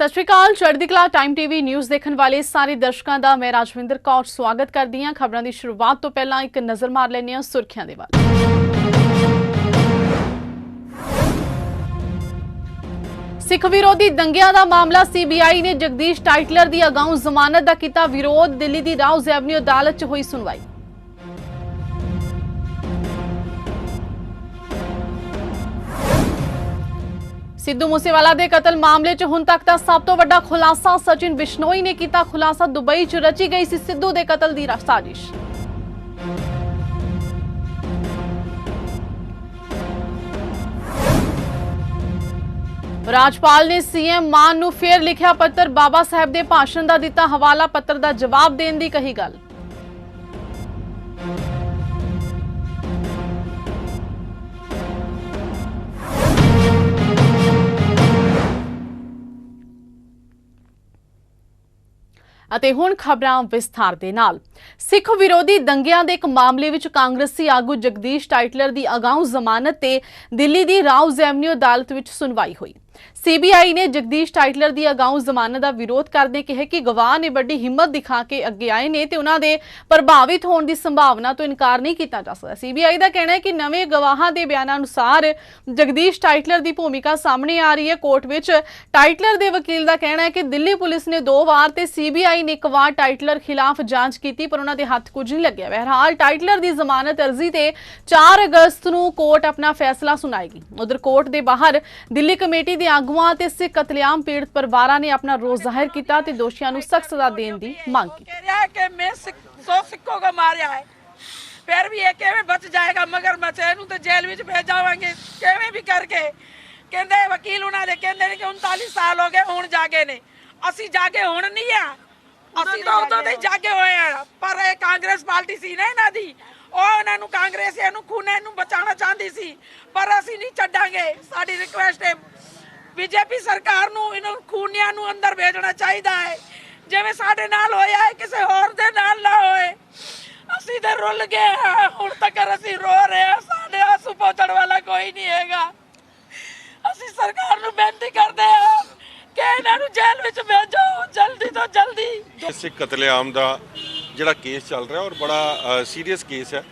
सत श्री अकाल। चढ़दी कला टाइम टीवी न्यूज़ देखने वाले सारे दर्शकों का मैं राजविंदर कौर स्वागत करती हाँ। खबरों की शुरुआत तो पहला एक नज़र मार लैंदे सुर्खियां दे वल। सिख विरोधी दंगिया का मामला सीबीआई ने जगदीश टाइटलर की अगाऊ जमानत का किया विरोध। दिल्ली की राउज एवन्यू अदालत च हुई सुनवाई। सिद्धू मूसेवाला के कतल मामले च हुण तक का सब तो वड्डा खुलासा सचिन बिश्नोई ने किया खुलासा। दुबई च रची गई सी सिद्धू के कतल की साजिश। राजपाल ने सीएम मान नूं फेर लिखिया पत्र। बाबा साहब के भाषण का दिता हवाला। पत्र का जवाब देने की कही गल। ਅਤੇ ਹੁਣ ਖਬਰਾਂ ਵਿਸਥਾਰ ਦੇ ਨਾਲ। ਸਿੱਖ ਵਿਰੋਧੀ ਦੰਗਿਆਂ ਦੇ ਇੱਕ ਮਾਮਲੇ ਵਿੱਚ ਕਾਂਗਰਸੀ ਆਗੂ ਜਗਦੀਸ਼ ਟਾਈਟਲਰ ਦੀ ਅਗਾਊਂ ਜ਼ਮਾਨਤ ਤੇ ਦਿੱਲੀ ਦੀ ਰਾਉਜ਼ ਐਵਨਿਊ ਅਦਾਲਤ ਵਿੱਚ ਸੁਣਵਾਈ ਹੋਈ। सीबीआई ने जगदीश टाइटलर की अगाऊ जमानत का विरोध करते कहा कि गवाह ने बड़ी हिम्मत दिखा के अगे आए ने ते उन्हां दे प्रभावित होने की संभावना तो इनकार नहीं किया जा सकता। सीबीआई का कहना है कि नवे गवाहां दे बयानां अनुसार जगदीश टाइटलर की भूमिका सामने आ रही है। कोर्ट विच टाइटलर के वकील का कहना है कि दिल्ली पुलिस ने 2 बार ते सीबीआई ने 1 बार टाइटलर खिलाफ जांच की पर उन्हां दे हथ कुछ नहीं लग्या। बहरहाल टाइटलर की जमानत अर्जी ते 4 अगस्त नूं कोर्ट अपना फैसला सुनाएगी। उधर कोर्ट के बाहर दिल्ली कमेटी के आगुआं ते सिख कतलेआम पीड़ित परिवारां ने अपना रोष जाहिर किया ते दोषियों को सख्त सजा देने की मांग की। कह रहा है कि मैं 100 सिखों को मारा है, फिर भी ये किवें बच जाएगा, मगर बचे नूं तो जेल में भेज जावांगे किवें भी करके। कहंदे वकील उन्हां दे कहंदे ने कि 39 साल हो गए हुण जागे ने। असीं जागे हुण नहीं आ, असीं तो उदों दे जागे होए आ। पर ये कांग्रेस पार्टी सी ना इन्हां दी, ਉਹ ਇਹਨਾਂ ਨੂੰ ਕਾਂਗਰਸੀਆਂ ਨੂੰ ਖੂਨੇ ਨੂੰ ਬਚਾਉਣਾ ਚਾਹੁੰਦੀ ਸੀ, ਪਰ ਅਸੀਂ ਨਹੀਂ ਛੱਡਾਂਗੇ। ਸਾਡੀ ਰਿਕੁਐਸਟ ਹੈ बीजेपी सरकार ਨੂੰ ਇਹਨਾਂ ਖੂਨੀਆਂ ਨੂੰ ਅੰਦਰ ਭੇਜਣਾ ਚਾਹੀਦਾ ਹੈ, ਜਿਵੇਂ ਸਾਡੇ ਨਾਲ ਹੋਇਆ ਹੈ ਕਿਸੇ ਹੋਰ ਦੇ ਨਾਲ ਨਾ ਹੋਏ। ਅਸੀਂ ਤੇ ਰੁੱਲ ਗਏ ਹਾਂ, ਹੁਣ ਤੱਕ ਅਸੀਂ ਰੋ ਰਹੇ ਹਾਂ, ਸਾਡੇ ਆਂਸੂ ਪਹੁੰਚਣ ਵਾਲਾ ਕੋਈ ਨਹੀਂ ਹੈਗਾ। ਅਸੀਂ ਸਰਕਾਰ ਨੂੰ ਬੇਨਤੀ ਕਰਦੇ ਹਾਂ ਕਿ ਇਹਨਾਂ ਨੂੰ ਜੇਲ੍ਹ ਵਿੱਚ ਭੇਜੋ ਜਲਦੀ ਤੋਂ ਜਲਦੀ। ਸਿੱਖ ਕਤਲੇਆਮ ਦਾ ਜਿਹੜਾ ਕੇਸ ਚੱਲ ਰਿਹਾ ਔਰ ਬੜਾ ਸੀਰੀਅਸ ਕੇਸ ਹੈ,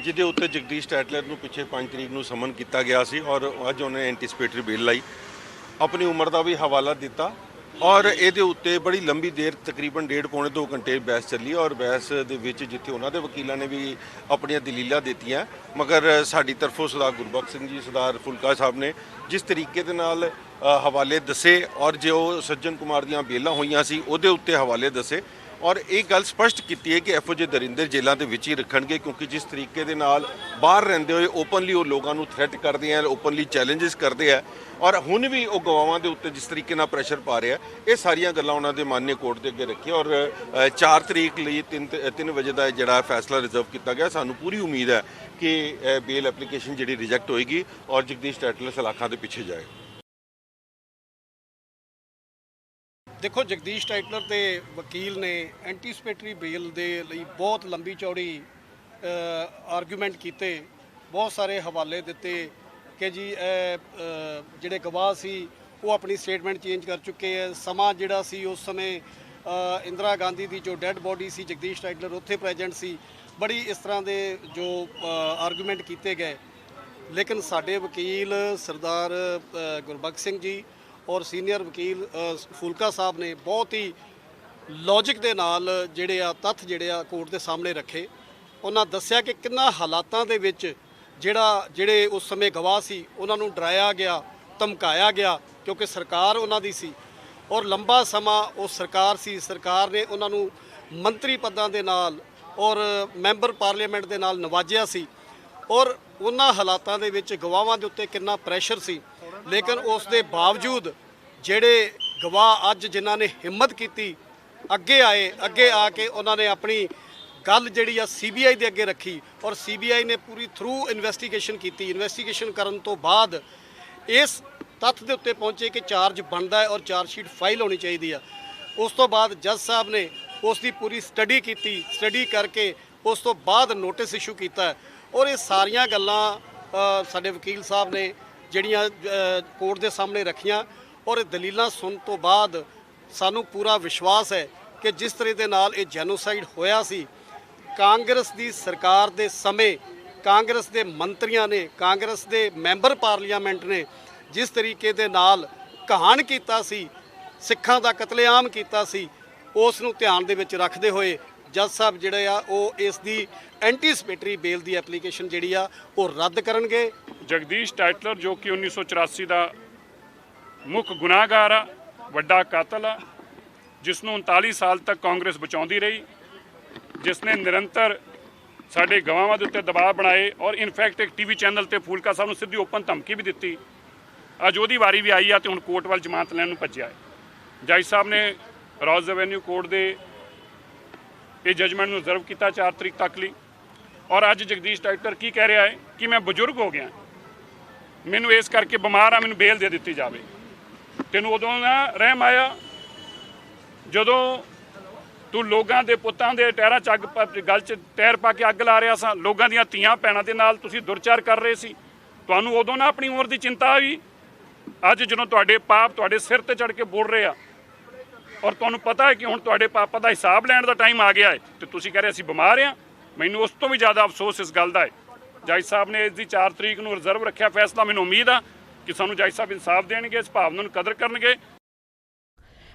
ਜਿਹਦੇ ਉੱਤੇ ਜਗਦੀਸ਼ ਟਾਈਟਲਰ ਨੂੰ ਪਿੱਛੇ 5 ਤਰੀਕ ਨੂੰ ਸਮਨ ਕੀਤਾ ਗਿਆ ਸੀ ਔਰ ਅੱਜ ਉਹਨੇ ਐਂਟੀਸਪੇਟਰੀ ਬੇਲ ਲਈ, अपनी उम्र का भी हवाला दिता और ये उत्ते बड़ी लंबी देर तकरीबन 1.5 पौने 2 घंटे बहस चली और बहस दे विच जिथे उन्होंने वकीलों ने भी अपन दलीलां दित्तियां, मगर साडी तरफों सरदार गुरबख्श सिंह जी सरदार फुलका साहब ने जिस तरीके दे नाल हवाले दसे और जो सज्जन कुमार दियां बेलां होईयां सी उहदे उत्ते हवाले दसे और एक गल स्पष्ट की है कि एफओ जे दरिंदर जेलों के विच ही रखणगे, क्योंकि जिस तरीके दे नाल बाहर रहंदे हुए ओपनली वो लोगों को थ्रैट करते हैं, ओपनली चैलेंजिस करते हैं और हुण भी वो गवाहां दे उत्ते जिस तरीके नाल प्रैशर पा रहे हैं, ये सारियां गल्लां उन्हां दे माननीय कोर्ट के अगे रखी और 4 तरीक लई 3 बजे का जिहड़ा फैसला रिजर्व किया गया। सानूं पूरी उम्मीद है कि बेल एप्लीकेशन जिहड़ी रिजैक्ट होएगी और जगदीश टाइटलर सलाखां दे पिछे जाएगा। देखो जगदीश टाइटलर के वकील ने एंटीसपेटरी बेल के लिए बहुत लंबी चौड़ी आर्गूमेंट किए, बहुत सारे हवाले दिते कि जी जिहड़े गवाह सी वो अपनी स्टेटमेंट चेंज कर चुके हैं। समा जिहड़ा सी उस समय इंदिरा गांधी की जो डेड बॉडी सी जगदीश टाइटलर उत्थे प्रेजेंट सी, बड़ी इस तरह के जो आर्गूमेंट किए गए। लेकिन साडे वकील सरदार गुरबख्श सिंह जी और सीनियर वकील फुलका साहब ने बहुत ही लॉजिक के नाल जिहड़े आ तत्थ जिहड़े आ कोर्ट के सामने रखे। उन्हां दस्सिया कि किन्ना हालातां दे विच जिहड़े उस समय गवाह सी उन्हां नूं डराया गया, धमकाया गया, क्योंकि सरकार उन्हां दी सी और लंबा समा उस सरकार सी। सरकार ने उन्हां नूं मंत्री पदां दे नाल और मैंबर पार्लीमेंट दे नाल नवाजिया सी और उन्हां हालातां दे विच गवाहां दे उत्ते किन्ना प्रैशर सी। लेकिन उस दे बावजूद जेड़े गवाह अज जिन्हां ने हिम्मत की अगे आए, अगे आके उन्होंने अपनी गल जिहड़ी आ सीबीआई दे अगे रखी और सीबीआई ने पूरी थ्रू इन्वेस्टिगेशन की। इन्वेस्टिगेशन करन तो बाद इस तत्थ दे उत्ते पहुंचे कि चार्ज बनता है और चार्जशीट फाइल होनी चाहिए। उस तो बाद जज साहब ने उसकी पूरी स्टडी की, स्टडी करके उस तो बाद नोटिस इशू किया और ये सारियां गल्लां साडे वकील साहब ने ਜਿਹੜੀਆਂ कोर्ट के सामने रखियां और दलीलां सुन तो बाद ਸਾਨੂੰ ਪੂਰਾ ਵਿਸ਼ਵਾਸ ਹੈ ਕਿ ਜਿਸ ਤਰ੍ਹਾਂ ਦੇ ਨਾਲ ਇਹ ਜੈਨੋਸਾਈਡ ਹੋਇਆ ਸੀ, ਕਾਂਗਰਸ ਦੀ ਸਰਕਾਰ ਦੇ ਸਮੇਂ ਕਾਂਗਰਸ ਦੇ ਮੰਤਰੀਆਂ ਨੇ, ਕਾਂਗਰਸ ਦੇ ਮੈਂਬਰ ਪਾਰਲੀਮੈਂਟ ਨੇ ਜਿਸ ਤਰੀਕੇ ਦੇ ਨਾਲ ਕਹਾਣ ਕੀਤਾ ਸੀ, ਸਿੱਖਾਂ ਦਾ ਕਤਲੇਆਮ ਕੀਤਾ ਸੀ, ਉਸ ਨੂੰ ਧਿਆਨ ਦੇ ਵਿੱਚ ਰੱਖਦੇ ਹੋਏ ਜੱਜ ਸਾਹਿਬ ਜਿਹੜੇ ਆ ਉਹ ਇਸ ਦੀ ਐਂਟੀਸਪੇਟਰੀ ਬੇਲ ਦੀ ਐਪਲੀਕੇਸ਼ਨ ਜਿਹੜੀ ਆ ਉਹ ਰੱਦ ਕਰਨਗੇ। ਜਗਦੀਸ਼ ਟਾਈਟਲਰ ਜੋ ਕਿ 1984 ਦਾ ਮੁੱਖ ਗੁਨਾਹਗਾਰ ਆ, ਵੱਡਾ ਕਾਤਲ ਆ, ਜਿਸ ਨੂੰ 39 ਸਾਲ ਤੱਕ ਕਾਂਗਰਸ ਬਚਾਉਂਦੀ ਰਹੀ, ਜਿਸ ਨੇ ਨਿਰੰਤਰ ਸਾਡੇ ਗਵਾਹਾਂ ਦੇ ਉੱਤੇ ਦਬਾਅ ਬਣਾਏ ਔਰ ਇਨਫੈਕਟ ਇੱਕ ਟੀਵੀ ਚੈਨਲ ਤੇ ਫੂਲਕਾ ਸਾਹਿਬ ਨੂੰ ਸਿੱਧੀ ਓਪਨ ਧਮਕੀ ਵੀ ਦਿੱਤੀ। ਅੱਜ ਉਹਦੀ ਵਾਰੀ ਵੀ ਆਈ ਆ ਤੇ ਹੁਣ ਕੋਰਟ ਵੱਲ ਜ਼ਮਾਨਤ ਲੈਣ ਨੂੰ ਭੱਜਿਆ ਹੈ। ਜੱਜ ਸਾਹਿਬ ਨੇ ਰੌਜ਼ ਐਵੇਨਿਊ ਕੋਰਟ ਦੇ ਇਹ ਜਜਮੈਂਟ ਨੂੰ ਰਿਜ਼ਰਵ ਕੀਤਾ 4 ਤਰੀਕ ਤੱਕ ਲਈ। ਔਰ ਅੱਜ ਜਗਦੀਸ਼ ਟਾਈਟਲਰ ਕੀ ਕਹਿ ਰਿਹਾ ਹੈ ਕਿ ਮੈਂ ਬਜ਼ੁਰਗ ਹੋ ਗਿਆ, ਮੈਨੂੰ ਇਸ ਕਰਕੇ ਬਿਮਾਰ ਆ, ਮੈਨੂੰ ਬੇਲ ਦੇ ਦਿੱਤੀ ਜਾਵੇ। ਤੈਨੂੰ ਉਦੋਂ ਨਾ ਰਹਿਮ ਆਇਆ ਜਦੋਂ ਤੂੰ ਲੋਕਾਂ ਦੇ ਪੁੱਤਾਂ ਦੇ ਟਾਇਰਾਂ 'ਚ ਗਲ 'ਚ ਟਾਇਰ ਪਾ ਕੇ ਅੱਗ ਲਾ ਰਿਹਾ ਸਾਂ, ਲੋਕਾਂ ਦੀਆਂ ਧੀਆਂ ਭੈਣਾਂ ਦੇ ਨਾਲ ਤੁਸੀਂ ਦੁਰਚਾਰ ਕਰ ਰਹੇ ਸੀ। ਤੁਹਾਨੂੰ ਉਦੋਂ ਨਾ ਆਪਣੀ ਉਮਰ ਦੀ ਚਿੰਤਾ ਹੋਈ। ਅੱਜ ਜਦੋਂ ਤੁਹਾਡੇ ਪਾਪ ਤੁਹਾਡੇ ਸਿਰ ਤੇ ਚੜ੍ਹ ਕੇ ਬੋਲ ਰਹੇ ਆ ਔਰ ਤੁਹਾਨੂੰ ਪਤਾ ਹੈ ਕਿ ਹੁਣ ਤੁਹਾਡੇ ਪਾਪਾਂ ਦਾ ਹਿਸਾਬ ਲੈਣ ਦਾ ਟਾਈਮ ਆ ਗਿਆ ਹੈ ਤੇ ਤੁਸੀਂ ਕਹਿ ਰਹੇ ਅਸੀਂ ਬਿਮਾਰ ਹਾਂ, ਮੈਨੂੰ ਉਸ ਤੋਂ ਵੀ ਜ਼ਿਆਦਾ ਅਫਸੋਸ ਇਸ ਗੱਲ ਦਾ ਹੈ। ਜੱਜ ਸਾਹਿਬ ਨੇ ਇਸ ਦੀ 4 ਤਰੀਕ ਨੂੰ ਰਿਜ਼ਰਵ ਰੱਖਿਆ ਫੈਸਲਾ। ਮੈਨੂੰ ਉਮੀਦ ਆ ਕਿ ਸਾਨੂੰ ਜੱਜ ਸਾਹਿਬ ਇਨਸਾਫ ਦੇਣਗੇ, ਇਸ ਭਾਵਨਾ ਨੂੰ ਕਦਰ ਕਰਨਗੇ।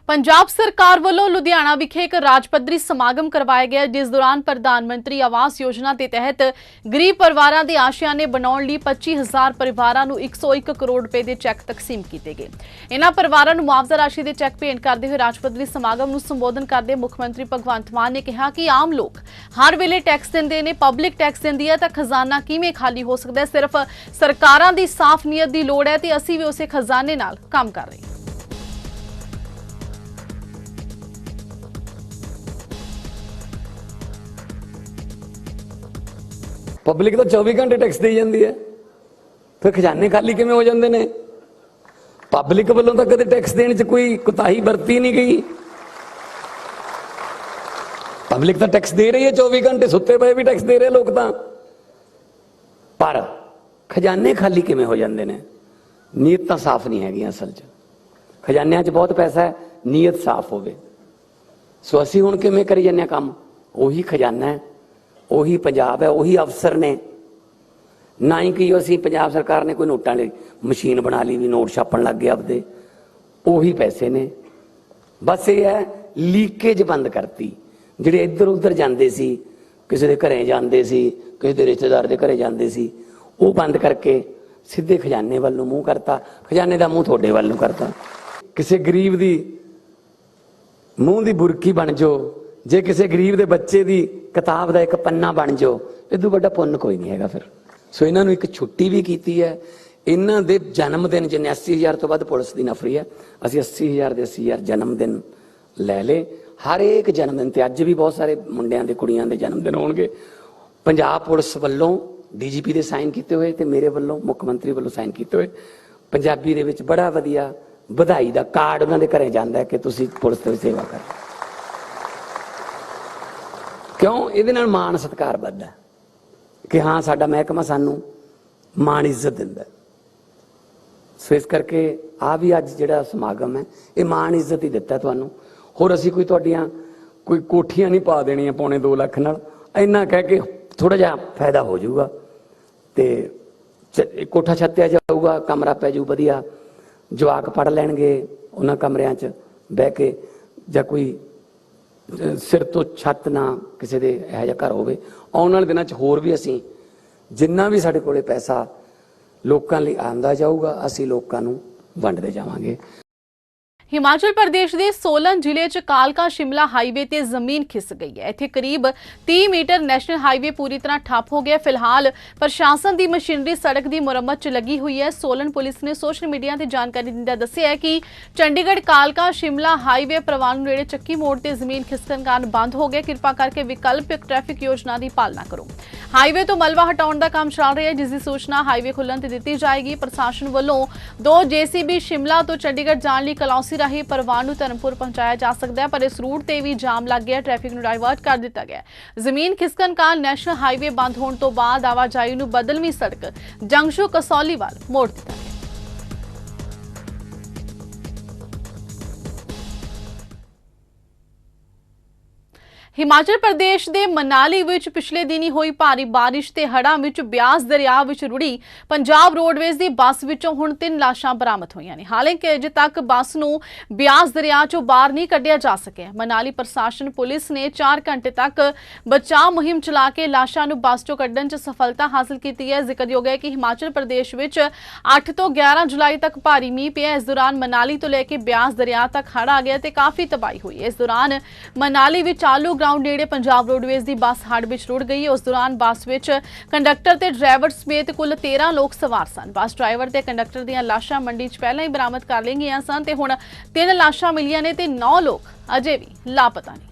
ਪੰਜਾਬ ਸਰਕਾਰ ਵੱਲੋਂ ਲੁਧਿਆਣਾ ਵਿਖੇ ਇੱਕ ਰਾਜ ਪੱਧਰੀ ਸਮਾਗਮ ਕਰਵਾਇਆ ਗਿਆ, ਜਿਸ ਦੌਰਾਨ ਪ੍ਰਧਾਨ ਮੰਤਰੀ ਆਵਾਸ ਯੋਜਨਾ ਦੇ ਤਹਿਤ ਗਰੀਬ ਪਰਿਵਾਰਾਂ ਦੇ ਆਸ਼ਿਆਨੇ ਬਣਾਉਣ ਲਈ 25,000 ਪਰਿਵਾਰਾਂ ਨੂੰ 101 ਕਰੋੜ ਰੁਪਏ ਦੇ ਚੈੱਕ ਤਕਸੀਮ ਕੀਤੇ ਗਏ। ਇਹਨਾਂ ਪਰਿਵਾਰਾਂ ਨੂੰ ਮੁਆਵਜ਼ਾ ਰਾਸ਼ੀ ਦੇ ਚੈੱਕ ਭੇਂਟ ਕਰਦੇ ਹੋਏ ਰਾਜ ਪੱਧਰੀ ਸਮਾਗਮ ਨੂੰ ਸੰਬੋਧਨ ਕਰਦੇ ਮੁੱਖ ਮੰਤਰੀ ਭਗਵੰਤ ਮਾਨ ਨੇ ਕਿਹਾ ਕਿ ਆਮ ਲੋਕ ਹਰ ਵੇਲੇ ਟੈਕਸ ਦਿੰਦੇ ਨੇ, ਪਬਲਿਕ ਟੈਕਸ ਦਿੰਦੀ ਹੈ ਤਾਂ ਖਜ਼ਾਨਾ ਕਿਵੇਂ ਖਾਲੀ ਹੋ ਸਕਦਾ ਹੈ। ਸਿਰਫ ਸਰਕਾਰਾਂ ਦੀ ਸਾਫ਼ ਨੀਅਤ ਦੀ ਲੋੜ ਹੈ ਤੇ ਅਸੀਂ ਵੀ ਉਸੇ ਖਜ਼ਾਨੇ ਨਾਲ ਕੰਮ ਕਰ ਰਹੇ ਹਾਂ। ਪਬਲਿਕ ਤਾਂ 24 ਘੰਟੇ ਟੈਕਸ ਦੇਈ ਜਾਂਦੀ ਹੈ, ਫਿਰ ਖਜ਼ਾਨੇ ਖਾਲੀ ਕਿਵੇਂ ਹੋ ਜਾਂਦੇ ਨੇ? ਪਬਲਿਕ ਵੱਲੋਂ ਤਾਂ ਕਦੇ ਟੈਕਸ ਦੇਣ 'ਚ ਕੋਈ ਕੁਤਾਹੀ ਵਰਤੀ ਨਹੀਂ ਗਈ। ਪਬਲਿਕ ਤਾਂ ਟੈਕਸ ਦੇ ਰਹੀ ਹੈ 24 ਘੰਟੇ, ਸੁੱਤੇ ਪਏ ਵੀ ਟੈਕਸ ਦੇ ਰਹੇ ਲੋਕ ਤਾਂ, ਪਰ ਖਜ਼ਾਨੇ ਖਾਲੀ ਕਿਵੇਂ ਹੋ ਜਾਂਦੇ ਨੇ? ਨੀਅਤ ਤਾਂ ਸਾਫ਼ ਨਹੀਂ ਹੈਗੀ ਅਸਲ 'ਚ। ਖਜ਼ਾਨਿਆਂ 'ਚ ਬਹੁਤ ਪੈਸਾ ਹੈ, ਨੀਅਤ ਸਾਫ਼ ਹੋਵੇ। ਸੋ ਅਸੀਂ ਹੁਣ ਕਿਵੇਂ ਕਰੀ ਜਾਂਦੇ ਹਾਂ ਕੰਮ? ਉਹੀ ਖਜ਼ਾਨਾ ਹੈ, ਉਹੀ ਪੰਜਾਬ ਹੈ, ਉਹੀ ਅਫਸਰ ਨੇ। ਨਾ ਹੀ ਕਿ ਅਸੀਂ ਪੰਜਾਬ ਸਰਕਾਰ ਨੇ ਕੋਈ ਨੋਟਾਂ ਲਈ ਮਸ਼ੀਨ ਬਣਾ ਲਈ ਵੀ ਨੋਟ ਛਾਪਣ ਲੱਗ ਗਏ ਆਪਦੇ, ਉਹੀ ਪੈਸੇ ਨੇ। ਬਸ ਇਹ ਹੈ ਲੀਕੇਜ ਬੰਦ ਕਰਤੀ। ਜਿਹੜੇ ਇੱਧਰ ਉੱਧਰ ਜਾਂਦੇ ਸੀ, ਕਿਸੇ ਦੇ ਘਰੇ ਜਾਂਦੇ ਸੀ, ਕਿਸੇ ਦੇ ਰਿਸ਼ਤੇਦਾਰ ਦੇ ਘਰੇ ਜਾਂਦੇ ਸੀ, ਉਹ ਬੰਦ ਕਰਕੇ ਸਿੱਧੇ ਖਜ਼ਾਨੇ ਵੱਲ ਨੂੰ ਮੂੰਹ ਕਰਤਾ। ਖਜ਼ਾਨੇ ਦਾ ਮੂੰਹ ਤੁਹਾਡੇ ਵੱਲ ਨੂੰ ਕਰਤਾ। ਕਿਸੇ ਗਰੀਬ ਦੀ ਮੂੰਹ ਦੀ ਬੁਰਕੀ ਬਣ ਜਾਓ, ਜੇ ਕਿਸੇ ਗਰੀਬ ਦੇ ਬੱਚੇ ਦੀ ਕਿਤਾਬ ਦਾ ਇੱਕ ਪੰਨਾ ਬਣ ਜਾਓ, ਇਦੋਂ ਵੱਡਾ ਪੁੰਨ ਕੋਈ ਨਹੀਂ ਹੈਗਾ ਫਿਰ। ਸੋ ਇਹਨਾਂ ਨੂੰ ਇੱਕ ਛੁੱਟੀ ਵੀ ਕੀਤੀ ਹੈ। ਇਹਨਾਂ ਦੇ ਜਨਮ ਦਿਨ ਜਿੰਨੇ 80,000 ਤੋਂ ਵੱਧ ਪੁਲਿਸ ਦੀ ਨਫਰੀ ਹੈ, ਅਸੀਂ 80,000 ਦੇ 80,000 ਜਨਮ ਦਿਨ ਲੈ ਲਏ। ਹਰ ਇੱਕ ਜਨਮ ਦਿਨ ਤੇ ਅੱਜ ਵੀ ਬਹੁਤ ਸਾਰੇ ਮੁੰਡਿਆਂ ਦੇ ਕੁੜੀਆਂ ਦੇ ਜਨਮ ਦਿਨ ਹੋਣਗੇ। ਪੰਜਾਬ ਪੁਲਿਸ ਵੱਲੋਂ ਡੀਜੀਪੀ ਦੇ ਸਾਈਨ ਕੀਤੇ ਹੋਏ ਤੇ ਮੇਰੇ ਵੱਲੋਂ ਮੁੱਖ ਮੰਤਰੀ ਵੱਲੋਂ ਸਾਈਨ ਕੀਤੇ ਹੋਏ ਪੰਜਾਬੀ ਦੇ ਵਿੱਚ ਬੜਾ ਵਧੀਆ ਵਧਾਈ ਦਾ ਕਾਰਡ ਉਹਨਾਂ ਦੇ ਘਰੇ ਜਾਂਦਾ ਕਿ ਤੁਸੀਂ ਪੁਲਿਸ ਦੀ ਸੇਵਾ ਕਰੋ। ਕਿਉਂ? ਇਹਦੇ ਨਾਲ ਮਾਣ ਸਤਿਕਾਰ ਵੱਧਦਾ ਕਿ ਹਾਂ ਸਾਡਾ ਮਹਿਕਮਾ ਸਾਨੂੰ ਮਾਣ ਇੱਜ਼ਤ ਦਿੰਦਾ। ਸੋ ਇਸ ਕਰਕੇ ਆ ਵੀ ਅੱਜ ਜਿਹੜਾ ਸਮਾਗਮ ਹੈ ਇਹ ਮਾਣ ਇੱਜ਼ਤ ਹੀ ਦਿੱਤਾ ਤੁਹਾਨੂੰ। ਹੋਰ ਅਸੀਂ ਕੋਈ ਤੁਹਾਡੀਆਂ ਕੋਈ ਕੋਠੀਆਂ ਨਹੀਂ ਪਾ ਦੇਣੀਆਂ 2.25 ਲੱਖ ਨਾਲ। ਇੰਨਾ ਕਹਿ ਕੇ ਥੋੜਾ ਜਿਹਾ ਫਾਇਦਾ ਹੋ ਜਾਊਗਾ ਤੇ ਕੋਠਾ ਛੱਤਿਆ ਜਾਊਗਾ, ਕਮਰਾ ਪੈ ਜਾਊ ਵਧੀਆ, ਜਵਾਕ ਪੜ੍ਹ ਲੈਣਗੇ ਉਹਨਾਂ ਕਮਰਿਆਂ 'ਚ ਬਹਿ ਕੇ, ਜਾਂ ਕੋਈ ਸਿਰ ਤੋਂ ਛੱਤ ਨਾ ਕਿਸੇ ਦੇ ਇਹੋ ਜਿਹਾ ਘਰ ਹੋਵੇ। ਆਉਣ ਵਾਲੇ ਦਿਨਾਂ 'ਚ ਹੋਰ ਵੀ ਅਸੀਂ ਜਿੰਨਾ ਵੀ ਸਾਡੇ ਕੋਲੇ ਪੈਸਾ ਲੋਕਾਂ ਲਈ ਆਉਂਦਾ ਜਾਊਗਾ, ਅਸੀਂ ਲੋਕਾਂ ਨੂੰ ਵੰਡਦੇ ਜਾਵਾਂਗੇ। ਹਿਮਾਚਲ ਪ੍ਰਦੇਸ਼ ਦੇ ਸੋਲਨ ਜ਼ਿਲ੍ਹੇ 'ਚ ਕਾਲਕਾ ਸ਼ਿਮਲਾ ਹਾਈਵੇ ਤੇ ਜ਼ਮੀਨ ਖਿਸ ਗਈ ਹੈ। ਇੱਥੇ ਕਰੀਬ 30 ਮੀਟਰ ਨੈਸ਼ਨਲ ਹਾਈਵੇ ਪੂਰੀ ਤਰ੍ਹਾਂ ਠੱਪ ਹੋ ਗਿਆ। ਫਿਲਹਾਲ ਪ੍ਰਸ਼ਾਸਨ ਦੀ ਮਸ਼ੀਨਰੀ ਸੜਕ ਦੀ ਮੁਰੰਮਤ 'ਚ ਲੱਗੀ ਹੋਈ ਹੈ। ਸੋਲਨ ਪੁਲਿਸ ਨੇ ਸੋਸ਼ਲ ਮੀਡੀਆ ਤੇ ਜਾਣਕਾਰੀ ਦਿੰਦਿਆਂ ਦੱਸਿਆ ਹੈ ਕਿ ਚੰਡੀਗੜ੍ਹ ਕਾਲਕਾ ਸ਼ਿਮਲਾ ਹਾਈਵੇ ਪ੍ਰਵਾਨ ਨੇੜੇ ਚੱਕੀ ਮੋੜ ਤੇ ਜ਼ਮੀਨ ਖਿਸਕਣ ਕਾਰਨ ਬੰਦ ਹੋ ਗਿਆ। ਕਿਰਪਾ ਕਰਕੇ ਵਿਕਲਪਿਕ ਟ੍ਰੈਫਿਕ ਯੋਜਨਾ ਦੀ ਪਾਲਣਾ ਕਰੋ। ਹਾਈਵੇ ਤੋਂ ਮਲਬਾ ਹਟਾਉਣ ਦਾ ਕੰਮ ਚੱਲ ਰਿਹਾ ਹੈ, ਜਿਸ ਦੀ ਸੂਚਨਾ ਹਾਈਵੇ ਖੁੱਲ੍ਹਣ ਤੇ ਦਿੱਤੀ ਜਾਏਗੀ। ਪ੍ਰਸ਼ਾਸਨ ਵੱਲੋਂ 2 JCB ਸ਼ਿਮਲਾ ਤੋਂ ਚੰਡੀਗੜ੍ਹ ਜਾਣ ਲਈ ਕਲੌਂਸੀ ਰਾਹੀਂ ਪਰਵਾਨ ਨੂੰ ਧਰਮਪੁਰ ਪਹੁੰਚਾਇਆ ਜਾ ਸਕਦਾ ਹੈ, ਪਰ ਇਸ ਰੂਟ ਤੇ ਵੀ ਜਾਮ ਲੱਗ ਗਿਆ। ਟ੍ਰੈਫਿਕ ਨੂੰ ਡਾਇਵਰਟ ਕਰ ਦਿੱਤਾ ਗਿਆ। ਜ਼ਮੀਨ ਖਿਸਕਣ ਕਾਰਨ ਨੈਸ਼ਨਲ ਹਾਈਵੇ ਬੰਦ ਹੋਣ ਤੋਂ ਬਾਅਦ ਆਵਾਜਾਈ ਨੂੰ ਬਦਲਵੀਂ ਸੜਕ ਜੰਗਸ਼ੂ ਕਸੌਲੀ ਵੱਲ ਮੋੜ ਦਿੱਤਾ ਗਿਆ। ਹਿਮਾਚਲ ਪ੍ਰਦੇਸ਼ ਦੇ ਮਨਾਲੀ ਵਿੱਚ ਪਿਛਲੇ ਦਿਨੀ ਹੋਈ ਭਾਰੀ ਬਾਰਿਸ਼ ਤੇ ਹੜ੍ਹਾਂ ਵਿੱਚ ਬਿਆਸ ਦਰਿਆ ਵਿੱਚ ਰੁੜੀ ਪੰਜਾਬ ਰੋਡਵੇਜ਼ ਦੀ ਬੱਸ ਵਿੱਚੋਂ ਹੁਣ 3 ਲਾਸ਼ਾਂ ਬਰਾਮਦ ਹੋਈਆਂ ਨੇ। ਹਾਲਾਂਕਿ ਅਜੇ ਤੱਕ ਬੱਸ ਨੂੰ ਬਿਆਸ ਦਰਿਆ ਚੋਂ ਬਾਹਰ ਨਹੀਂ ਕੱਢਿਆ ਜਾ ਸਕਿਆ। ਮਨਾਲੀ ਪ੍ਰਸ਼ਾਸਨ ਪੁਲਿਸ ਨੇ 4 ਘੰਟੇ ਤੱਕ ਬਚਾਅ ਮੁਹਿੰਮ ਚਲਾ ਕੇ ਲਾਸ਼ਾਂ ਨੂੰ ਬੱਸ ਚੋਂ ਕੱਢਣ 'ਚ ਸਫਲਤਾ ਹਾਸਲ ਕੀਤੀ ਹੈ। ਜ਼ਿਕਰਯੋਗ ਹੈ ਕਿ ਹਿਮਾਚਲ ਪ੍ਰਦੇਸ਼ ਵਿੱਚ 8 ਤੋਂ 11 ਜੁਲਾਈ ਤੱਕ ਭਾਰੀ ਮੀਂਹ ਪਿਆ। ਇਸ ਦੌਰਾਨ ਮਨਾਲੀ ਤੋਂ ਲੈ ਕੇ ਬਿਆਸ ਦਰਿਆ ਤੱਕ ਹੜ੍ਹ ਆ ਗਿਆ ਤੇ ਕਾਫੀ ਤਬਾਹੀ ਹੋਈ। ਇਸ ਦੌਰਾਨ ਮਨਾਲੀ ਵਿੱਚ ਆਲੂ ਗਰਾਊਂਡ ਨੇੜੇ ਪੰਜਾਬ ਰੋਡਵੇਜ਼ ਦੀ ਬੱਸ ਹੜ੍ਹ ਵਿੱਚ ਰੁੜ ਗਈ। ਉਸ ਦੌਰਾਨ ਬੱਸ ਵਿੱਚ ਕੰਡਕਟਰ ਤੇ ਡਰਾਈਵਰ ਸਮੇਤ ਕੁੱਲ 13 ਲੋਕ ਸਵਾਰ ਸਨ। ਬੱਸ ਡਰਾਈਵਰ ਤੇ ਕੰਡਕਟਰ ਦੀਆਂ ਲਾਸ਼ਾਂ ਮੰਡੀ 'ਚ ਪਹਿਲਾਂ ਹੀ ਬਰਾਮਦ ਕਰ ਲਈਆਂ ਗਈਆਂ ਸਨ ਤੇ ਹੁਣ 3 ਲਾਸ਼ਾਂ ਮਿਲੀਆਂ ਨੇ ਤੇ 9 ਲੋਕ ਅਜੇ ਵੀ ਲਾਪਤਾ ਨੇ।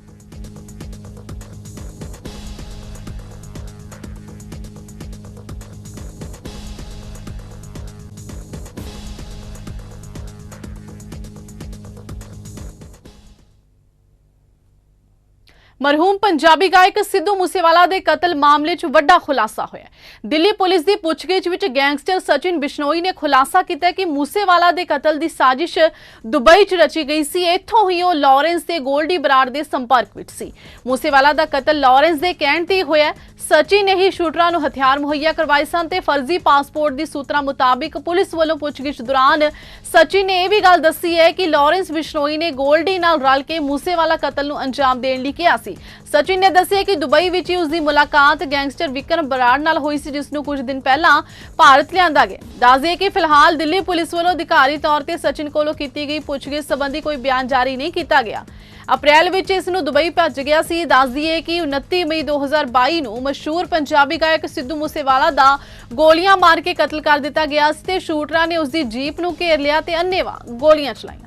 ਮਰਹੂਮ ਪੰਜਾਬੀ ਗਾਇਕ ਸਿੱਧੂ ਮੂਸੇਵਾਲਾ ਦੇ ਕਤਲ ਮਾਮਲੇ 'ਚ ਵੱਡਾ ਖੁਲਾਸਾ ਹੋਇਆ। ਦਿੱਲੀ ਪੁਲਿਸ ਦੀ ਪੁੱਛਗਿੱਛ ਵਿੱਚ ਗੈਂਗਸਟਰ ਸਚਿਨ ਬਿਸ਼ਨੋਈ ਨੇ ਖੁਲਾਸਾ ਕੀਤਾ ਕਿ ਮੂਸੇਵਾਲਾ ਦੇ ਕਤਲ ਦੀ ਸਾਜ਼ਿਸ਼ ਦੁਬਈ 'ਚ ਰਚੀ ਗਈ ਸੀ। ਇੱਥੋਂ ਹੀ ਉਹ ਲਾਰੈਂਸ ਤੇ ਗੋਲਡੀ ਬਰਾੜ ਦੇ ਸੰਪਰਕ ਵਿੱਚ ਸੀ। ਮੂਸੇਵਾਲਾ ਦਾ ਕਤਲ ਲਾਰੈਂਸ ਦੇ ਕਹਿਣ ਤੇ ਹੋਇਆ। ਸਚਿਨ ਨੇ ਹੀ ਸ਼ੂਟਰਾਂ ਨੂੰ ਹਥਿਆਰ ਮੁਹੱਈਆ ਕਰਵਾਏ ਸਨ ਤੇ ਫਰਜ਼ੀ ਪਾਸਪੋਰਟ ਦੀ ਸੂਤਰਾਂ ਮੁਤਾਬਿਕ ਪੁਲਿਸ ਵੱਲੋਂ ਪੁੱਛਗਿੱਛ ਦੌਰਾਨ ਸਚਿਨ ਨੇ ਇਹ ਵੀ ਗੱਲ ਦੱਸੀ ਹੈ ਕਿ ਲਾਰੈਂਸ ਬਿਸ਼ਨੋਈ ਨੇ ਗੋਲਡੀ ਨਾਲ ਰਲ ਕੇ ਮੂਸੇਵਾਲਾ ਕਤਲ ਨੂੰ ਅੰਜਾਮ ਦੇਣ ਲਈ ਕਿਹਾ ਸੀ। ਸਚਿਨ ਨੇ ਦੱਸਿਆ ਕਿ ਦੁਬਈ ਵਿੱਚ ਹੀ ਉਸ ਦੀ ਮੁਲਾਕਾਤ ਗੈਂਗਸਟਰ ਵਿਕਰਮ ਬਰਾੜ ਨਾਲ ਹੋਈ ਸੀ, ਜਿਸ ਨੂੰ ਕੁਝ ਦਿਨ ਪਹਿਲਾਂ ਭਾਰਤ ਲਿਆਂਦਾ ਗਿਆ। ਦੱਸ ਦਈਏ ਕਿ ਫਿਲਹਾਲ ਦਿੱਲੀ ਪੁਲਿਸ ਵੱਲੋਂ ਅਧਿਕਾਰੀ ਤੌਰ ਤੇ ਸਚਿਨ ਕੋਲੋਂ ਕੀਤੀ ਗਈ ਪੁੱਛਗਿੱਛ ਸੰਬੰਧੀ ਕੋਈ ਬਿਆਨ ਜਾਰੀ ਨਹੀਂ ਕੀਤਾ ਗਿਆ। ਅਪ੍ਰੈਲ ਵਿੱਚ ਇਸ ਨੂੰ ਦੁਬਈ ਭੇਜ ਗਿਆ ਸੀ। ਦੱਸ ਦਈਏ ਕਿ 29 ਮਈ 2022 ਨੂੰ ਮਸ਼ਹੂਰ ਪੰਜਾਬੀ ਗਾਇਕ ਸਿੱਧੂ ਮੂਸੇਵਾਲਾ ਦਾ ਗੋਲੀਆਂ ਮਾਰ ਕੇ ਕਤਲ ਕਰ ਦਿੱਤਾ ਗਿਆ ਸੀ ਤੇ ਸ਼ੂਟਰਾਂ ਨੇ ਉਸ ਦੀ ਜੀਪ ਨੂੰ ਘੇਰ ਲਿਆ ਤੇ ਅੰਨ੍ਹੇਵਾਹ ਗੋਲੀਆਂ ਚਲਾਈਆਂ।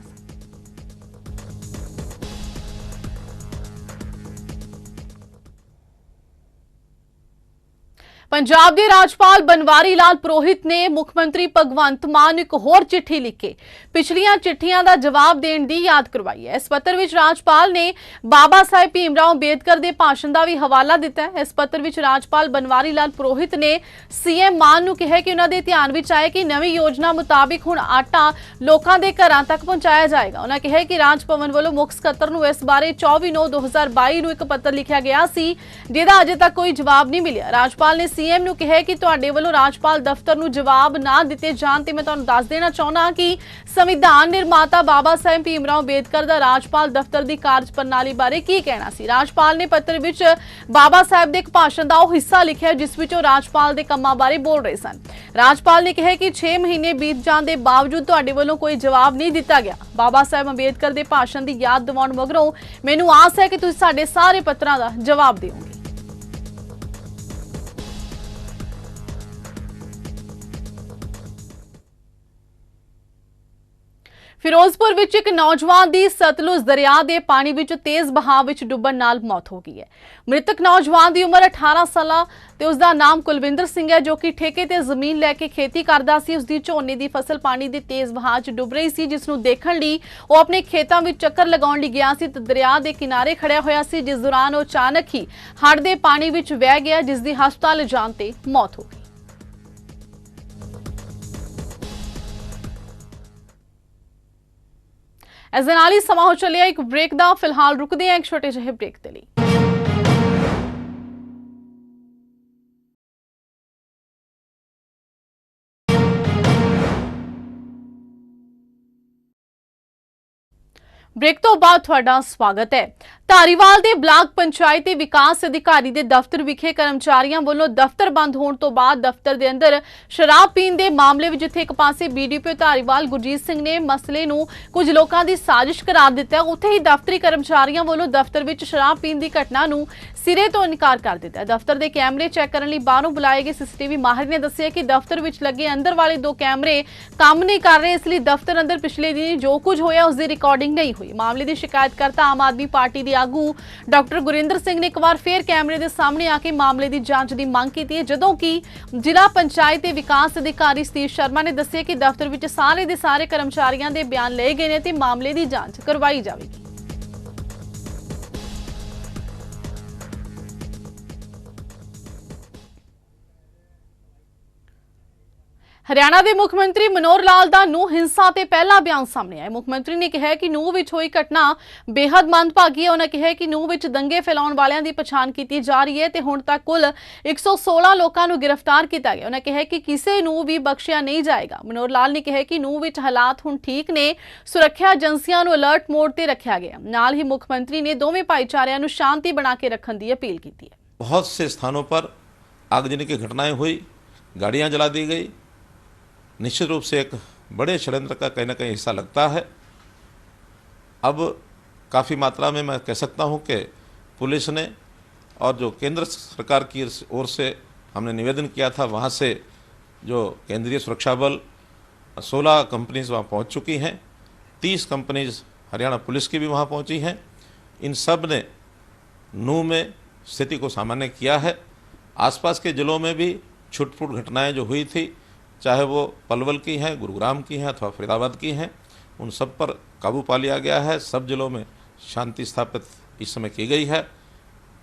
ਪੰਜਾਬ ਦੇ ਰਾਜਪਾਲ ਬਨਵਾਰੀ ਲਾਲ ਪੁਰੋਹਿਤ ਨੇ ਮੁੱਖ ਮੰਤਰੀ ਭਗਵੰਤ ਮਾਨ ਨੂੰ ਇੱਕ ਹੋਰ ਚਿੱਠੀ ਲਿਖ ਕੇ ਪਿਛਲੀਆਂ ਚਿੱਠੀਆਂ ਦਾ ਜਵਾਬ ਦੇਣ ਦੀ ਯਾਦ ਕਰਵਾਈ ਹੈ। ਇਸ ਪੱਤਰ ਵਿੱਚ ਰਾਜਪਾਲ ਨੇ ਬਾਬਾ ਸਾਹਿਬ ਭੀਮ ਰਾਓ ਅੰਬੇਦਕਰ ਦੇ ਭਾਸ਼ਣ ਦਾ ਵੀ ਹਵਾਲਾ ਦਿੱਤਾ ਹੈ। ਇਸ ਪੱਤਰ ਵਿੱਚ ਰਾਜਪਾਲ ਬਨਵਾਰੀ ਲਾਲ ਪੁਰੋਹਿਤ ਨੇ ਸੀਐਮ ਮਾਨ ਨੂੰ ਕਿਹਾ ਕਿ ਉਹਨਾਂ ਦੇ ਧਿਆਨ ਵਿੱਚ ਆਏ ਕਿ ਨਵੀਂ ਯੋਜਨਾ ਮੁਤਾਬਿਕ ਹੁਣ ਆਟਾ ਲੋਕਾਂ ਦੇ ਘਰਾਂ ਤੱਕ ਪਹੁੰਚਾਇਆ ਜਾਏਗਾ। ਉਹਨਾਂ ਕਿਹਾ ਕਿ ਰਾਜ ਭਵਨ ਵੱਲੋਂ ਮੁੱਖ ਸਕੱਤਰ ਨੂੰ ਇਸ ਬਾਰੇ 24/9/2022 ਨੂੰ ਇੱਕ ਪੱਤਰ ਲਿਖਿਆ ਗਿਆ ਸੀ, ਜਿਹਦਾ ਅਜੇ ਤੱਕ ਕੋਈ ਜਵਾਬ ਨਹੀਂ ਮਿਲਿਆ। ਰਾਜਪਾਲ ਨੇ ਸੀਐਮ ਨੂੰ ਕਿਹਾ ਕਿ ਤੁਹਾਡੇ ਵੱਲੋਂ ਰਾਜਪਾਲ ਦਫ਼ਤਰ ਨੂੰ ਜਵਾਬ ਨਾ ਦਿੱਤੇ ਜਾਣ ਤੇ ਮੈਂ ਤੁਹਾਨੂੰ ਦੱਸ ਦੇਣਾ ਚਾਹੁੰਦਾ ਕਿ ਸੰਵਿਧਾਨ ਨਿਰਮਾਤਾ ਬਾਬਾ ਸਾਹਿਬ ਭੀਮ ਰਾਓ ਅੰਬੇਦਕਰ ਦਾ ਰਾਜਪਾਲ ਦਫ਼ਤਰ ਦੀ ਕਾਰਜ ਪ੍ਰਣਾਲੀ ਬਾਰੇ ਕੀ ਕਹਿਣਾ ਸੀ। ਰਾਜਪਾਲ ਨੇ ਪੱਤਰ ਵਿੱਚ ਬਾਬਾ ਸਾਹਿਬ ਦੇ ਇੱਕ ਭਾਸ਼ਣ ਦਾ ਉਹ ਹਿੱਸਾ ਲਿਖਿਆ ਜਿਸ ਵਿੱਚ ਉਹ ਰਾਜਪਾਲ ਦੇ ਕੰਮਾਂ ਬਾਰੇ ਬੋਲ ਰਹੇ ਸਨ। ਰਾਜਪਾਲ ਨੇ ਕਿਹਾ ਕਿ 6 ਮਹੀਨੇ ਬੀਤ ਜਾਣ ਦੇ ਬਾਵਜੂਦ ਤੁਹਾਡੇ ਵੱਲੋਂ ਕੋਈ ਜਵਾਬ ਨਹੀਂ ਦਿੱਤਾ ਗਿਆ। ਬਾਬਾ ਸਾਹਿਬ ਅੰਬੇਦਕਰ ਦੇ ਭਾਸ਼ਣ ਦੀ ਯਾਦ ਦਿਵਾਉਣ ਮਗਰੋਂ ਮੈਨੂੰ ਆਸ ਹੈ ਕਿ ਤੁਸੀਂ ਸਾਡੇ ਸਾਰੇ ਪੱਤਰਾਂ ਦਾ ਜਵਾਬ ਦਿਓਗੇ। ਫਿਰੋਜ਼ਪੁਰ ਵਿੱਚ ਇੱਕ ਨੌਜਵਾਨ ਦੀ ਸਤਲੁਜ ਦਰਿਆ ਦੇ ਪਾਣੀ ਵਿੱਚ ਤੇਜ਼ ਬਹਾਅ ਵਿੱਚ ਡੁੱਬਣ ਨਾਲ ਮੌਤ ਹੋ ਗਈ ਹੈ। ਮ੍ਰਿਤਕ ਨੌਜਵਾਨ ਦੀ ਉਮਰ 18 ਸਾਲਾਂ ਤੇ ਉਸ ਦਾ ਨਾਮ ਕੁਲਵਿੰਦਰ ਸਿੰਘ ਹੈ, ਜੋ ਕਿ ਠੇਕੇ ਤੇ ਜ਼ਮੀਨ ਲੈ ਕੇ ਖੇਤੀ ਕਰਦਾ ਸੀ। ਉਸ ਦੀ ਝੋਨੇ ਦੀ ਫਸਲ ਪਾਣੀ ਦੇ ਤੇਜ਼ ਬਹਾਅ 'ਚ ਡੁੱਬ ਰਹੀ ਸੀ, ਜਿਸ ਨੂੰ ਦੇਖਣ ਲਈ ਉਹ ਆਪਣੇ ਖੇਤਾਂ ਵਿੱਚ ਚੱਕਰ ਲਗਾਉਣ ਲਈ ਗਿਆ ਸੀ ਤੇ ਦਰਿਆ ਦੇ ਕਿਨਾਰੇ ਖੜਿਆ ਹੋਇਆ ਸੀ, ਜਿਸ ਦੌਰਾਨ ਉਹ ਅਚਾਨਕ ਹੀ ਹੜ੍ਹ ਦੇ ਪਾਣੀ ਵਿੱਚ ਵਹਿ ਗਿਆ, ਜਿਸ ਦੀ ਹਸਪਤਾਲ ਲਿਜਾਣ ਤੇ ਮੌਤ ਹੋ ਗਈ। ਇਸ ਦੇ ਨਾਲ ਹੀ ਸਮਾਂ ਹੋ ਚੱਲਿਆ ਇੱਕ ਬ੍ਰੇਕ ਦਾ। ਫਿਲਹਾਲ ਰੁਕਦੇ ਹਾਂ ਇੱਕ ਛੋਟੇ ਜਿਹੇ ਬ੍ਰੇਕ ਦੇ ਲਈ। ਬ੍ਰੇਕ ਤੋਂ ਬਾਅਦ ਤੁਹਾਡਾ ਸਵਾਗਤ ਹੈ। ਧਾਰੀਵਾਲ ਦੇ ਬਲਾਕ ਪੰਚਾਇਤ ਤੇ ਵਿਕਾਸ ਅਧਿਕਾਰੀ ਦੇ ਦਫ਼ਤਰ ਵਿਖੇ ਕਰਮਚਾਰੀਆਂ ਵੱਲੋਂ ਦਫ਼ਤਰ ਬੰਦ ਹੋਣ ਤੋਂ ਬਾਅਦ ਦਫ਼ਤਰ ਦੇ ਅੰਦਰ ਸ਼ਰਾਬ ਪੀਣ ਦੇ ਮਾਮਲੇ ਵਿੱਚ ਜਿੱਥੇ ਇੱਕ ਪਾਸੇ ਬੀਡੀਪੀਓ ਧਾਰੀਵਾਲ ਗੁਰਜੀਤ ਸਿੰਘ ਨੇ ਮਸਲੇ ਨੂੰ ਕੁਝ ਲੋਕਾਂ ਦੀ ਸਾਜ਼ਿਸ਼ ਕਰਾਰ ਦਿੱਤਾ, ਉੱਥੇ ਹੀ ਦਫ਼ਤਰੀ ਕਰਮਚਾਰੀਆਂ ਵੱਲੋਂ ਦਫ਼ਤਰ ਵਿੱਚ ਸ਼ਰਾਬ ਪੀਣ ਦੀ ਘਟਨਾ ਨੂੰ ਸਿਰੇ ਤੋਂ ਇਨਕਾਰ ਕਰ ਦਿੱਤਾ। ਦਫ਼ਤਰ ਦੇ ਕੈਮਰੇ ਚੈੱਕ ਕਰਨ ਲਈ ਬਾਹਰੋਂ ਬੁਲਾਏ ਗਏ ਸੀਸੀਟੀਵੀ ਮਾਹਿਰ ਨੇ ਦੱਸਿਆ ਕਿ ਦਫ਼ਤਰ ਵਿੱਚ ਲੱਗੇ ਅੰਦਰ ਵਾਲੇ 2 ਕੈਮਰੇ ਕੰਮ ਨਹੀਂ ਕਰ ਰਹੇ, ਇਸ ਲਈ ਦਫ਼ਤਰ ਅੰਦਰ ਪਿਛਲੇ ਦਿਨ ਜੋ ਕੁਝ ਹੋਇਆ ਉਸ ਦੀ ਰਿਕਾਰਡਿੰਗ ਨਹੀਂ ਹੋਈ। ਮਾਮਲੇ ਦੀ ਸ਼ਿਕਾਇਤਕਰਤਾ ਆਮ ਆਦਮੀ ਪਾਰਟੀ ਦੇ ਆਗੂ ਡਾਕਟਰ ਗੁਰਿੰਦਰ ਸਿੰਘ ਨੇ ਇੱਕ ਵਾਰ ਫੇਰ ਕੈਮਰੇ ਦੇ ਸਾਹਮਣੇ ਆ ਕੇ ਮਾਮਲੇ ਦੀ ਜਾਂਚ ਦੀ ਮੰਗ ਕੀਤੀ ਹੈ, ਜਦੋਂ ਕਿ ਜ਼ਿਲ੍ਹਾ ਪੰਚਾਇਤ ਤੇ ਵਿਕਾਸ ਅਧਿਕਾਰੀ ਸਤੀਸ਼ ਸ਼ਰਮਾ ਨੇ ਦੱਸਿਆ ਕਿ ਦਫ਼ਤਰ ਵਿੱਚ ਸਾਰੇ ਦੇ ਸਾਰੇ ਕਰਮਚਾਰੀਆਂ ਦੇ ਬਿਆਨ ਲਏ ਗਏ ਨੇ ਤੇ ਮਾਮਲੇ ਦੀ ਜਾਂਚ ਕਰਵਾਈ ਜਾਵੇਗੀ। ਹਰਿਆਣਾ ਦੇ ਮੁੱਖ ਮੰਤਰੀ ਮਨੋਹਰ ਲਾਲ ਦਾ ਨੂੰਹ ਹਿੰਸਾ ਤੇ ਪਹਿਲਾ ਬਿਆਨ ਸਾਹਮਣੇ ਆਇਆ। ਮੁੱਖ ਮੰਤਰੀ ਨੇ ਕਿਹਾ ਕਿ ਨੂੰਹ ਵਿੱਚ ਹੋਈ ਘਟਨਾ ਬੇहद ਮੰਦਭਾਗੀ ਹੈ। ਉਹਨਾਂ ਕਿਹਾ ਕਿ ਨੂੰਹ ਵਿੱਚ ਦੰਗੇ ਫੈਲਾਉਣ ਵਾਲਿਆਂ ਦੀ ਪਛਾਣ ਕੀਤੀ ਜਾ ਰਹੀ ਹੈ ਤੇ ਹੁਣ ਤੱਕ ਕੁੱਲ 116 ਲੋਕਾਂ ਨੂੰ ਗ੍ਰਿਫਤਾਰ ਕੀਤਾ ਗਿਆ। ਉਹਨਾਂ ਕਿਹਾ ਕਿ ਕਿਸੇ ਨੂੰ ਵੀ ਬਖਸ਼ਿਆ ਨਹੀਂ ਜਾਏਗਾ। ਮਨੋਹਰ ਲਾਲ ਨੇ ਕਿਹਾ ਕਿ ਨੂੰਹ ਵਿੱਚ ਹਾਲਾਤ ਹੁਣ ਠੀਕ ਨੇ, ਸੁਰੱਖਿਆ ਏਜੰਸੀਆਂ ਨੂੰ ਅਲਰਟ ਮੋਡ ਤੇ ਰੱਖਿਆ ਗਿਆ। ਨਾਲ ਹੀ ਮੁੱਖ ਮੰਤਰੀ ਨੇ ਦੋਵੇਂ ਭਾਈਚਾਰਿਆਂ ਨੂੰ ਸ਼ਾਂਤੀ ਬਣਾ ਕੇ ਰੱਖਣ ਦੀ अपील की है। बहुत से स्थानों पर आगजनी की घटनाएं हुई, गाड़ियां जला दी गई। निश्चित रूप से एक बड़े षड्यंत्र का कहीं ना कहीं हिस्सा लगता है। अब काफ़ी मात्रा में मैं कह सकता हूं कि पुलिस ने और जो केंद्र सरकार की ओर से हमने निवेदन किया था, वहां से जो केंद्रीय सुरक्षा बल 16 कंपनीज वहां पहुंच चुकी हैं। 30 कंपनीज हरियाणा पुलिस की भी वहां पहुंची हैं। इन सब ने नूह में स्थिति को सामान्य किया है। आसपास के ज़िलों में भी छुटपुट घटनाएं जो हुई थी, चाहे वो पलवल की हैं, गुरुग्राम की हैं अथवा फरीदाबाद की हैं, उन सब पर काबू पा लिया गया है। सब जिलों में शांति स्थापित इस समय की गई है।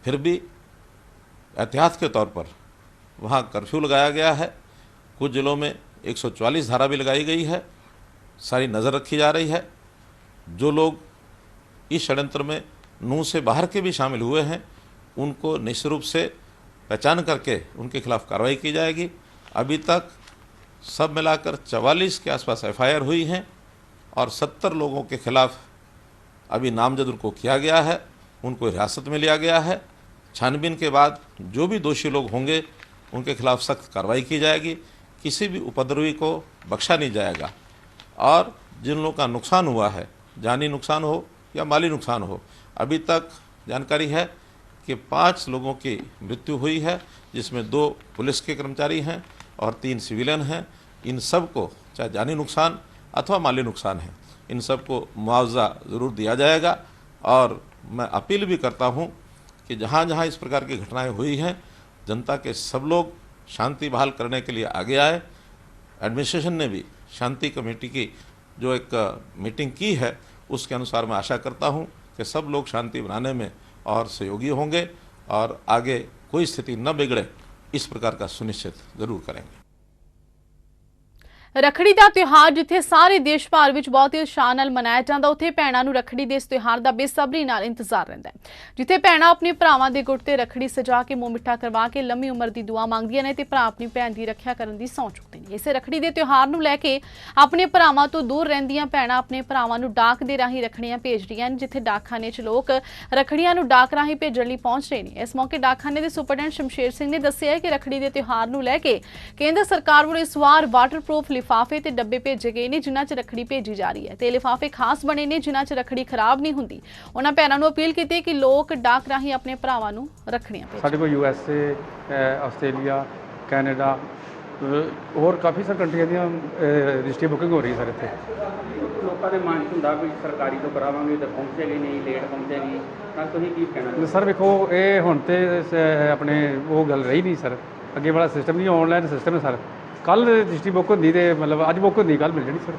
फिर भी एहतियात के तौर पर वहाँ कर्फ्यू लगाया गया है। कुछ ज़िलों में 144 धारा भी लगाई गई है। सारी नज़र रखी जा रही है। जो लोग इस षड्यंत्र में नूह से बाहर के भी शामिल हुए हैं, उनको निश्चित रूप से पहचान करके उनके खिलाफ कार्रवाई की जाएगी। अभी तक सब मिलाकर 44 के आसपास एफआईआर हुई हैं और 70 लोगों के खिलाफ अभी नामजद उनको किया गया है, उनको हिरासत में लिया गया है। छानबीन के बाद जो भी दोषी लोग होंगे उनके खिलाफ सख्त कार्रवाई की जाएगी। किसी भी उपद्रवी को बख्शा नहीं जाएगा। और जिन लोगों का नुकसान हुआ है, जानी नुकसान हो या माली नुकसान हो, अभी तक जानकारी है कि 5 लोगों की मृत्यु हुई है, जिसमें 2 पुलिस के कर्मचारी हैं और 3 सिविलियन हैं। इन सब को चाहे जानी नुकसान अथवा माली नुकसान है, इन सब को मुआवजा ज़रूर दिया जाएगा। और मैं अपील भी करता हूं कि जहां जहां इस प्रकार की घटनाएं हुई हैं, जनता के सब लोग शांति बहाल करने के लिए आगे आए। एडमिनिस्ट्रेशन ने भी शांति कमेटी की जो एक मीटिंग की है, उसके अनुसार मैं आशा करता हूं कि सब लोग शांति बनाने में और सहयोगी होंगे और आगे कोई स्थिति न बिगड़े, इस प्रकार का सुनिश्चित जरूर करेंगे। रखड़ी का त्योहार जिथे सारे देश भर में बहुत ही उत्साह नाल मनाया जाता, उत्थे भैणां नूं रखड़ी दे इस त्योहार का बेसब्री नाल इंतजार रहिंदा है। जिथे भैणां अपने भरावां दे गुट ते रखड़ी सजा के मूँह मिठा करवा के लंबी उम्र की दुआ मंगदियां ने ते भरा अपनी भैन की रखिया करन दी सौं चुकदे ने। इसे रखड़ी के त्योहार नूं लैके अपने भरावां तो दूर रहिंदियां भैणां अपने भरावां नूं डाक दे राहीं रखड़ियां भेज रहीआं ने। जिथे डाकखाने च लोग रखड़ियां नूं डाक राहीं भेजण लई पहुंच रहे हैं। इस मौके डाकखाने के सुपरडेंट शमशेर सिंह ने दस्सिआ कि रखड़ी के त्योहार नूं लैके केंद्र सरकार वल्लों इस वार वाटरप्रूफ लिफाफे ते डब्बे भेजे गए ने, जिन्हां च रखड़ी भेजी जा रही है ते लिफाफे खास बने ने जिन्हां च रखड़ी खराब नहीं हुंदी। उन्हां भैणां नूं अपील कीती कि लोग डाक राहीं अपने भरावां नूं रखड़ियां भेजण। साडे कोल यूएसए, आस्ट्रेलिया, कैनेडा और काफ़ी सारी कंट्रियां दी रजिस्ट्री बुकिंग हो रही है सर। इत्थे लोगों के मन हुंदा भी सरकारी तो करावांगे तो पहुंचेगी नहीं, लेट पहुंचेगी, तां तुसीं की कहना? सर वेखो ये हुण ते अपने वो गल रही नहीं सर। अगे वाला सिस्टम नहीं, ऑनलाइन सिस्टम है सर। कल रजिस्ट्री बुक होंदी ते मतलब अज बुक होंदी कल मिल जानी सर।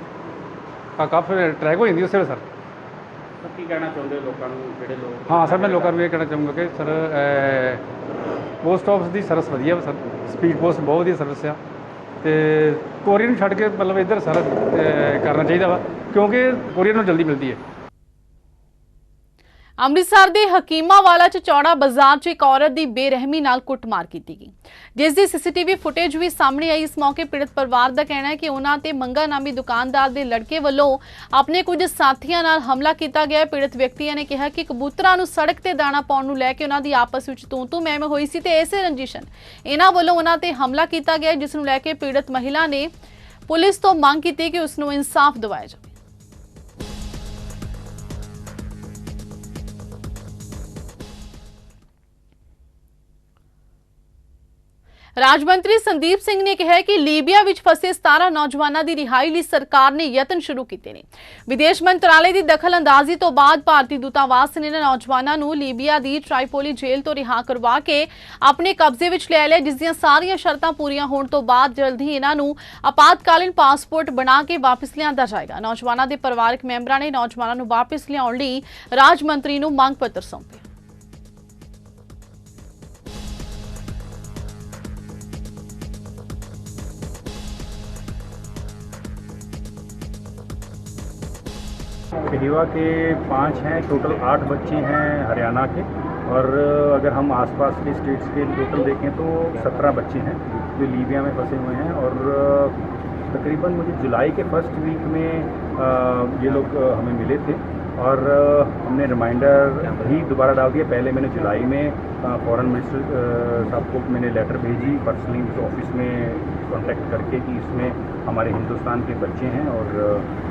काफ़ी ट्रैक हो जाती उस वेले सर। तो की कहना चाਹੁੰਦੇ ਲੋਕਾਂ ਨੂੰ ਜਿਹੜੇ ਲੋਕ? हाँ सर, मैं लोगों को ये कहना चाहूँगा कि सर पोस्ट ऑफिस की सर्विस वधिया सर, स्पीड पोस्ट बहुत वधिया सर्विस आ ते कोरियर ਨੂੰ ਛੱਡ ਕੇ मतलब इधर सर करना चाहिए वा, क्योंकि कोरियर ਨੂੰ जल्दी मिलती है। ਅੰਮ੍ਰਿਤਸਰ ਦੇ ਹਕੀਮਾਵਾਲਾ ਚ ਚੌੜਾ ਬਾਜ਼ਾਰ ਚ ਇੱਕ ਔਰਤ ਦੀ ਬੇਰਹਿਮੀ ਨਾਲ ਕੁੱਟਮਾਰ ਕੀਤੀ ਗਈ, ਜਿਸ ਦੀ ਸੀਸੀਟੀਵੀ ਫੁਟੇਜ ਵੀ ਸਾਹਮਣੇ ਆਈ। ਇਸ ਮੌਕੇ ਪੀੜਤ ਪਰਿਵਾਰ ਦਾ ਕਹਿਣਾ ਹੈ ਕਿ ਉਹਨਾਂ ਤੇ ਮੰਗਾ ਨਾਮੀ ਦੁਕਾਨਦਾਰ ਦੇ ਲੜਕੇ ਵੱਲੋਂ ਆਪਣੇ ਕੁਝ ਸਾਥੀਆਂ ਨਾਲ ਹਮਲਾ ਕੀਤਾ ਗਿਆ। ਪੀੜਤ ਵਿਅਕਤੀਆਂ ਨੇ ਕਿਹਾ ਕਿ ਕਬੂਤਰਾਂ ਨੂੰ ਸੜਕ ਤੇ ਦਾਣਾ ਪਾਉਣ ਨੂੰ ਲੈ ਕੇ ਉਹਨਾਂ ਦੀ ਆਪਸ ਵਿੱਚ ਤੂੰ ਮੈਂ ਹੋਈ ਸੀ ਤੇ ਇਸੇ ਰੰਜਿਸ਼ਨ ਇਹਨਾਂ ਵੱਲੋਂ ਉਹਨਾਂ ਤੇ ਹਮਲਾ ਕੀਤਾ ਗਿਆ, ਜਿਸ ਨੂੰ ਲੈ ਕੇ ਪੀੜਤ ਮਹਿਲਾ ਨੇ ਪੁਲਿਸ ਤੋਂ ਮੰਗ ਕੀਤੀ ਕਿ ਉਸ ਨੂੰ ਇਨਸਾਫ ਦਿਵਾਇਆ ਜਾਵੇ। ਰਾਜ ਮੰਤਰੀ ਸੰਦੀਪ ਸਿੰਘ ਨੇ ਕਿਹਾ ਕਿ ਲੀਬੀਆ ਵਿੱਚ ਫਸੇ 17 ਨੌਜਵਾਨਾਂ ਦੀ ਰਿਹਾਈ ਲਈ ਸਰਕਾਰ ਨੇ ਯਤਨ ਸ਼ੁਰੂ ਕੀਤੇ ਨੇ। ਵਿਦੇਸ਼ ਮੰਤਰਾਲੇ ਦੀ ਦਖਲਅੰਦਾਜ਼ੀ ਤੋਂ ਬਾਅਦ ਭਾਰਤੀ ਦੂਤਾਵਾਸ ਨੇ ਨੌਜਵਾਨਾਂ ਨੂੰ ਲੀਬੀਆ ਦੀ ਟ੍ਰਾਈਪੋਲੀ ਜੇਲ੍ਹ ਤੋਂ ਰਿਹਾ ਕਰਵਾ ਕੇ ਆਪਣੇ ਕਬਜ਼ੇ ਵਿੱਚ ਲੈ ਲਿਆ, ਜਿਸ ਦੀਆਂ ਸਾਰੀਆਂ ਸ਼ਰਤਾਂ ਪੂਰੀਆਂ ਹੋਣ ਤੋਂ ਬਾਅਦ ਜਲਦ ਹੀ ਇਹਨਾਂ ਨੂੰ ਆਪਾਤਕਾਲੀਨ ਪਾਸਪੋਰਟ ਬਣਾ ਕੇ ਵਾਪਸ ਲਿਆਂਦਾ ਜਾਏਗਾ। ਨੌਜਵਾਨਾਂ ਦੇ ਪਰਿਵਾਰਕ ਮੈਂਬਰਾਂ ਨੇ ਨੌਜਵਾਨਾਂ ਨੂੰ ਵਾਪਸ ਲਿਆਉਣ ਲਈ ਰਾਜ ਮੰਤਰੀ ਨੂੰ ਮੰਗ ਪੱਤਰ ਸੌਂਪਿਆ। कहिवा के 5 हैं, टोटल 8 बच्चे हैं हरियाणा के, और अगर हम आसपास के स्टेट्स के टोटल देखें तो 17 बच्चे हैं जो लीबिया में फंसे हुए हैं। और तकरीबन मुझे जुलाई के फर्स्ट वीक में ये लोग हमें मिले थे, और हमने रिमाइंडर भी दोबारा डाल दिया। पहले मैंने जुलाई में फॉरेन मिनिस्टर साहब को मैंने लेटर भेजी पर्सनली उस ऑफिस में कांटेक्ट करके कि इसमें हमारे हिंदुस्तान के बच्चे हैं और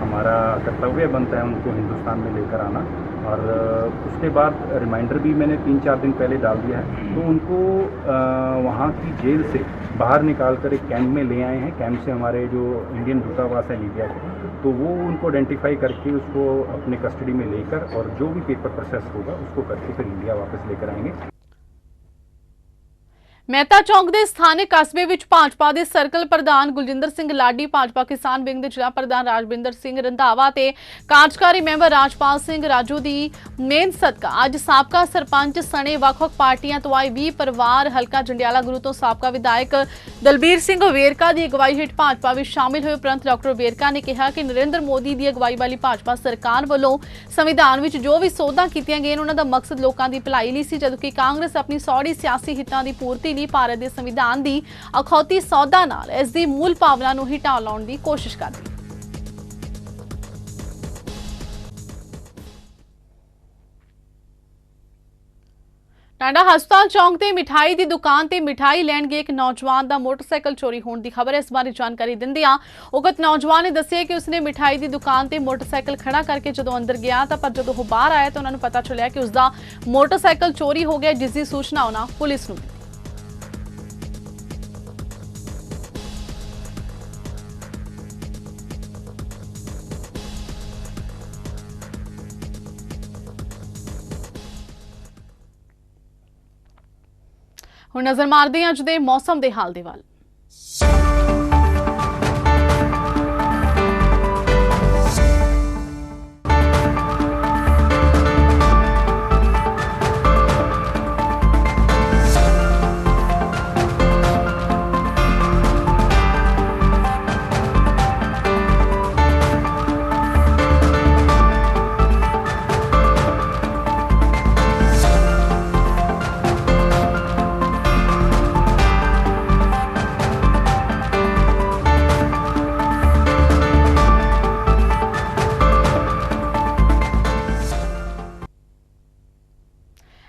हमारा कर्तव्य बनता है उनको हिंदुस्तान में लेकर आना। और उसके बाद रिमाइंडर भी मैंने 3-4 दिन पहले डाल दिया है। तो उनको वहाँ की जेल से बाहर निकाल कर एक कैंप में ले आए हैं। कैंप से हमारे जो इंडियन दूतावास है लीबिया के, तो वो उनको आइडेंटिफाई करके उसको अपने कस्टडी में लेकर और जो भी पेपर प्रोसेस होगा उसको करके फिर इंडिया वापस लेकर आएंगे। ਮਹਿਤਾ ਚੌਂਕ ਦੇ ਸਥਾਨਕ ਕਸਬੇ ਵਿੱਚ ਭਾਜਪਾ ਦੇ ਸਰਕਲ ਪ੍ਰਧਾਨ ਗੁਲਜਿੰਦਰ ਸਿੰਘ ਲਾਡੀ, ਭਾਜਪਾ ਕਿਸਾਨ ਵਿੰਗ ਦੇ ਜ਼ਿਲ੍ਹਾ ਪ੍ਰਧਾਨ ਰਾਜਵਿੰਦਰ ਸਿੰਘ ਰੰਧਾਵਾ ਤੇ ਕਾਰਜਕਾਰੀ ਮੈਂਬਰ ਰਾਜਪਾਲ ਸਿੰਘ ਰਾਜੂ ਦੀ ਮਿਹਨਤ ਸਦਕਾ ਅੱਜ ਸਾਬਕਾ ਸਰਪੰਚ ਸਣੇ ਵੱਖ-ਵੱਖ ਪਾਰਟੀਆਂ ਤੋਂ ਆਏ 20 ਪਰਿਵਾਰ ਹਲਕਾ ਜੰਡਿਆਲਾ ਗੁਰੂ ਤੋਂ ਸਾਬਕਾ ਵਿਧਾਇਕ ਦਲਬੀਰ ਸਿੰਘ ਵੇਰਕਾ ਦੀ ਅਗਵਾਈ ਹੇਠ ਭਾਜਪਾ ਵਿੱਚ ਸ਼ਾਮਿਲ ਹੋਏ। ਉਪਰੰਤ ਡਾਕਟਰ ਵੇਰਕਾ ਨੇ ਕਿਹਾ ਕਿ ਨਰਿੰਦਰ ਮੋਦੀ ਦੀ ਅਗਵਾਈ ਵਾਲੀ ਭਾਜਪਾ ਸਰਕਾਰ ਵੱਲੋਂ ਸੰਵਿਧਾਨ ਵਿੱਚ ਜੋ ਵੀ ਸੋਧਾਂ ਕੀਤੀਆਂ ਗਈਆਂ ਉਹਨਾਂ ਦਾ ਮਕਸਦ ਲੋਕਾਂ ਦੀ ਭਲਾਈ ਲਈ ਸੀ, ਜਦੋਂ ਕਿ ਕਾਂਗਰਸ ਆਪਣੀ ਸੌੜੀ ਸਿਆਸੀ ਹਿੱਤਾਂ ਦੀ ਪੂਰਤੀ ਲਈ ਭਾਰਤ ਦੇ ਸੰਵਿਧਾਨ ਦੀ ਅਖੌਤੀ ਸੌਦਾ ਨਾਲ ਇਸ ਦੀ ਮੂਲ ਭਾਵਨਾ ਨੂੰ ਹੀ ਢਾਹ ਲਾਉਣ ਦੀ ਕੋਸ਼ਿਸ਼ ਕਰਦੀ ਹੈ। ਟਾਂਡਾ ਹਸਪਤਾਲ ਚੌਂਕ ਤੇ ਮਿਠਾਈ ਦੀ ਦੁਕਾਨ ਤੇ ਮਿਠਾਈ ਲੈਣ ਗਏ ਇੱਕ ਨੌਜਵਾਨ ਦਾ ਮੋਟਰਸਾਈਕਲ ਚੋਰੀ ਹੋਣ ਦੀ ਖਬਰ ਹੈ। ਇਸ ਬਾਰੇ ਜਾਣਕਾਰੀ ਦਿੰਦਿਆਂ ਉਕਤ ਨੌਜਵਾਨ ਨੇ ਦੱਸਿਆ ਕਿ ਉਸਨੇ ਮਿਠਾਈ ਦੀ ਦੁਕਾਨ ਤੇ ਮੋਟਰਸਾਈਕਲ ਖੜਾ ਕਰਕੇ ਜਦੋਂ ਅੰਦਰ ਗਿਆ ਤਾਂ ਪਰ ਜਦੋਂ ਉਹ ਬਾਹਰ ਆਇਆ ਤਾਂ ਉਹਨਾਂ ਨੂੰ ਪਤਾ ਚੱਲਿਆ ਕਿ ਉਸਦਾ ਮੋਟਰਸਾਈਕਲ ਚੋਰੀ ਹੋ ਗਿਆ, ਜਿਸ ਦੀ ਸੂਚਨਾ ਉਹਨਾਂ ਪੁਲਿਸ ਨੂੰ ਦਿੱਤੀ। ਹੁਣ ਨਜ਼ਰ ਮਾਰਦੇ ਹਾਂ ਅੱਜ ਦੇ ਮੌਸਮ ਦੇ ਹਾਲ ਦੇ ਵੱਲ।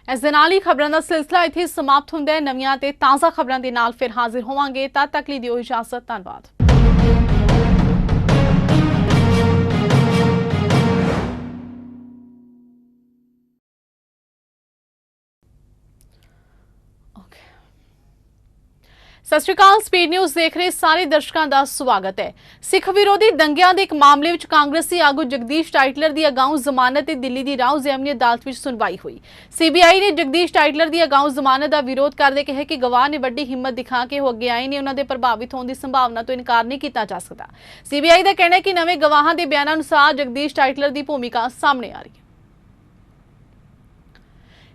ਇਸ ਦੇ ਨਾਲ ਹੀ ਖਬਰਾਂ ਦਾ ਸਿਲਸਿਲਾ ਇੱਥੇ ਸਮਾਪਤ ਹੁੰਦਾ ਹੈ। ਨਵੀਆਂ ਤੇ ਤਾਜ਼ਾ ਖਬਰਾਂ ਦੇ ਨਾਲ ਫਿਰ ਹਾਜ਼ਰ ਹੋਵਾਂਗੇ। ਤਦ ਤੱਕ ਲਈ ਦਿਓ ਇਜਾਜ਼ਤ। ਧੰਨਵਾਦ। ਸਤਿ ਸ਼੍ਰੀ ਅਕਾਲ। ਸਪੀਡ ਨਿਊਜ਼ ਦੇਖ ਰਹੇ ਸਾਰੇ ਦਰਸ਼ਕਾਂ ਦਾ ਸਵਾਗਤ ਹੈ। ਸਿੱਖ ਵਿਰੋਧੀ ਦੰਗਿਆਂ ਦੇ ਇੱਕ ਮਾਮਲੇ ਵਿੱਚ ਕਾਂਗਰਸੀ ਆਗੂ ਜਗਦੀਸ਼ ਟਾਈਟਲਰ ਦੀ ਅਗਾਊਂ ਜ਼ਮਾਨਤ ਤੇ ਦਿੱਲੀ ਦੀ ਰਾਓ ਜ਼ੈਮਨੀ ਅਦਾਲਤ ਵਿੱਚ ਸੁਣਵਾਈ ਹੋਈ। ਸੀਬੀਆਈ ਨੇ ਜਗਦੀਸ਼ ਟਾਈਟਲਰ ਦੀ ਅਗਾਊਂ ਜ਼ਮਾਨਤ ਦਾ ਵਿਰੋਧ ਕਰਦੇ ਕਿਹਾ ਕਿ ਗਵਾਹ ਨੇ ਵੱਡੀ ਹਿੰਮਤ ਦਿਖਾ ਕੇ ਉਹ ਅੱਗੇ ਆਏ ਨੇ, ਉਹਨਾਂ ਦੇ ਪ੍ਰਭਾਵਿਤ ਹੋਣ ਦੀ ਸੰਭਾਵਨਾ ਤੋਂ ਇਨਕਾਰ ਨਹੀਂ ਕੀਤਾ ਜਾ ਸਕਦਾ। ਸੀਬੀਆਈ ਦਾ ਕਹਿਣਾ ਹੈ ਕਿ ਨਵੇਂ ਗਵਾਹਾਂ ਦੇ ਬਿਆਨਾਂ ਅਨੁਸਾਰ ਜਗਦੀਸ਼ ਟਾਈਟਲਰ ਦੀ ਭੂਮਿਕਾ ਸਾਹਮਣੇ ਆ ਰਹੀ ਹੈ।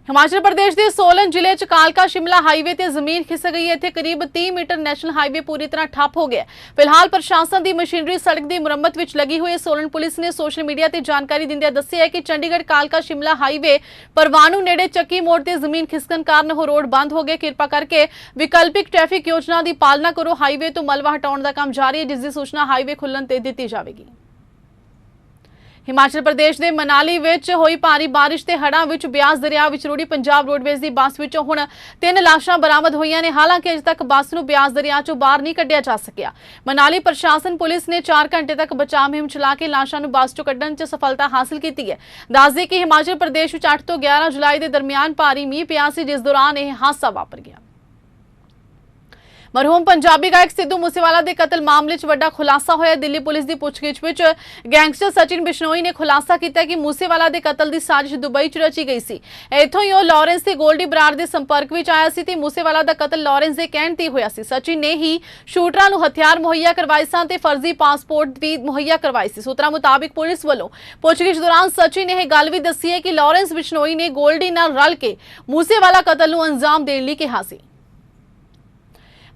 ਹਿਮਾਚਲ ਪ੍ਰਦੇਸ਼ ਦੇ ਸੋਲਨ ਜ਼ਿਲ੍ਹੇ 'ਚ ਕਾਲਕਾ ਸ਼ਿਮਲਾ ਹਾਈਵੇ ਤੇ ਜ਼ਮੀਨ ਖਿਸਕ ਗਈ ਹੈ। ਇੱਥੇ ਕਰੀਬ 30 ਮੀਟਰ ਨੈਸ਼ਨਲ ਹਾਈਵੇ ਪੂਰੀ ਤਰ੍ਹਾਂ ਠੱਪ ਹੋ ਗਿਆ। ਫਿਲਹਾਲ ਪ੍ਰਸ਼ਾਸਨ ਦੀ ਮਸ਼ੀਨਰੀ ਸੜਕ ਦੀ ਮੁਰੰਮਤ ਵਿੱਚ ਲੱਗੀ ਹੋਈ ਹੈ। ਸੋਲਨ ਪੁਲਿਸ ਨੇ ਸੋਸ਼ਲ ਮੀਡੀਆ ਤੇ ਜਾਣਕਾਰੀ ਦਿੰਦਿਆਂ ਦੱਸਿਆ ਹੈ ਕਿ ਚੰਡੀਗੜ੍ਹ ਕਾਲਕਾ ਸ਼ਿਮਲਾ ਹਾਈਵੇ ਪਰਵਾਨੂ ਨੇੜੇ ਚੱਕੀ ਮੋੜ ਤੇ ਜ਼ਮੀਨ ਖਿਸਕਣ ਕਾਰਨ ਉਹ ਰੋਡ ਬੰਦ ਹੋ ਗਏ। ਕਿਰਪਾ ਕਰਕੇ ਵਿਕਲਪਿਕ ਟ੍ਰੈਫਿਕ ਯੋਜਨਾ ਦੀ ਪਾਲਣਾ ਕਰੋ। ਹਾਈਵੇ ਤੋਂ ਮਲਬਾ ਹਟਾਉਣ ਦਾ ਕੰਮ ਜਾਰੀ ਹੈ, ਜਿਸ ਦੀ ਸੂਚਨਾ ਹਾਈਵੇ ਖੁੱਲਣ ਤੇ ਦਿੱਤੀ ਜਾਵੇਗੀ। ਹਿਮਾਚਲ ਪ੍ਰਦੇਸ਼ ਦੇ ਮਨਾਲੀ ਵਿੱਚ ਹੋਈ ਭਾਰੀ ਬਾਰਿਸ਼ ਤੇ ਹੜ੍ਹਾਂ ਵਿੱਚ ਬਿਆਸ ਦਰਿਆ ਵਿੱਚ ਰੁੜੀ ਪੰਜਾਬ ਰੋਡਵੇਜ਼ ਦੀ ਬੱਸ ਵਿੱਚੋਂ ਹੁਣ 3 ਲਾਸ਼ਾਂ ਬਰਾਮਦ ਹੋਈਆਂ ਨੇ। ਹਾਲਾਂਕਿ ਅਜੇ ਤੱਕ ਬੱਸ ਨੂੰ ਬਿਆਸ ਦਰਿਆ ਚੋਂ ਬਾਹਰ ਨਹੀਂ ਕੱਢਿਆ ਜਾ ਸਕਿਆ। ਮਨਾਲੀ ਪ੍ਰਸ਼ਾਸਨ ਪੁਲਿਸ ਨੇ 4 ਘੰਟੇ ਤੱਕ ਬਚਾਅ ਮੁਹਿੰਮ ਚਲਾ ਕੇ ਲਾਸ਼ਾਂ ਨੂੰ ਬੱਸ ਚੋਂ ਕੱਢਣ 'ਚ ਸਫਲਤਾ ਹਾਸਲ ਕੀਤੀ ਹੈ। ਦੱਸ ਦੇਈਏ ਕਿ ਹਿਮਾਚਲ ਪ੍ਰਦੇਸ਼ ਵਿੱਚ 8 ਤੋਂ 11 ਜੁਲਾਈ ਦੇ ਦਰਮਿਆਨ ਭਾਰੀ ਮੀਂਹ ਪਿਆ ਸੀ, ਜਿਸ ਦੌਰਾਨ ਇਹ ਹਾਦਸਾ ਵਾਪਰ ਗਿਆ। ਮਰਹੂਮ ਪੰਜਾਬੀ ਗਾਇਕ ਸਿੱਧੂ ਮੂਸੇਵਾਲਾ ਦੇ ਕਤਲ ਮਾਮਲੇ 'ਚ ਵੱਡਾ ਖੁਲਾਸਾ ਹੋਇਆ। ਦਿੱਲੀ ਪੁਲਿਸ ਦੀ ਪੁੱਛਗਿੱਛ ਵਿੱਚ ਗੈਂਗਸਟਰ ਸਚਿਨ ਬਿਸ਼ਨੋਈ ਨੇ ਖੁਲਾਸਾ ਕੀਤਾ ਕਿ ਮੂਸੇਵਾਲਾ ਦੇ ਕਤਲ ਦੀ ਸਾਜ਼ਿਸ਼ ਦੁਬਈ 'ਚ ਰਚੀ ਗਈ ਸੀ। ਇੱਥੋਂ ਹੀ ਉਹ ਲਾਰੈਂਸ ਤੇ ਗੋਲਡੀ ਬਰਾੜ ਦੇ ਸੰਪਰਕ ਵਿੱਚ ਆਇਆ ਸੀ ਤੇ ਮੂਸੇਵਾਲਾ ਦਾ ਕਤਲ ਲਾਰੈਂਸ ਦੇ ਕਹਿਣ ਤੇ ਹੋਇਆ ਸੀ। ਸਚਿਨ ਨੇ ਹੀ ਸ਼ੂਟਰਾਂ ਨੂੰ ਹਥਿਆਰ ਮੁਹੱਈਆ ਕਰਵਾਏ ਸਨ ਤੇ ਫਰਜ਼ੀ ਪਾਸਪੋਰਟ ਵੀ ਮੁਹੱਈਆ ਕਰਵਾਏ ਸੀ। ਸੂਤਰਾਂ ਮੁਤਾਬਿਕ ਪੁਲਿਸ ਵੱਲੋਂ ਪੁੱਛਗਿੱਛ ਦੌਰਾਨ ਸਚਿਨ ਨੇ ਇਹ ਗੱਲ ਵੀ ਦੱਸੀ ਹੈ ਕਿ ਲਾਰੈਂਸ ਬਿਸ਼ਨੋਈ ਨੇ ਗੋਲਡੀ ਨਾਲ ਰਲ ਕੇ ਮੂਸੇਵਾਲਾ ਕਤਲ ਨੂੰ ਅੰਜਾਮ ਦੇਣ ਲਈ ਕਿਹਾ ਸੀ।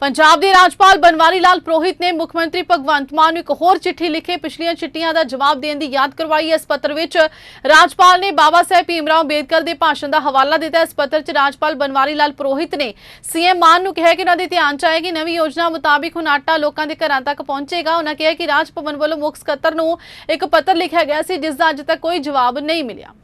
पंजाब के राजपाल बनवारी लाल पुरोहित ने मुख्यमंत्री भगवंत मान नूं एक होर चिट्ठी लिखे पिछलियां चिट्ठियां का जवाब देने की याद करवाई है। इस पत्र विच राजपाल ने बाबा साहेब भीमराव अंबेडकर के भाषण का हवाला दिता। इस पत्र च राजपाल बनवारी लाल पुरोहित ने सीएम मान नूं कहा कि उन्हां दे ध्यान च आए कि नवीं योजना मुताबिक हुण आटा लोकां दे घरां तक पहुंचेगा। उन्होंने कहा कि राज भवन वालों मुख सकत्तर नूं एक पत्र लिखा गया सी जिसका अज तक कोई जवाब नहीं मिलिया।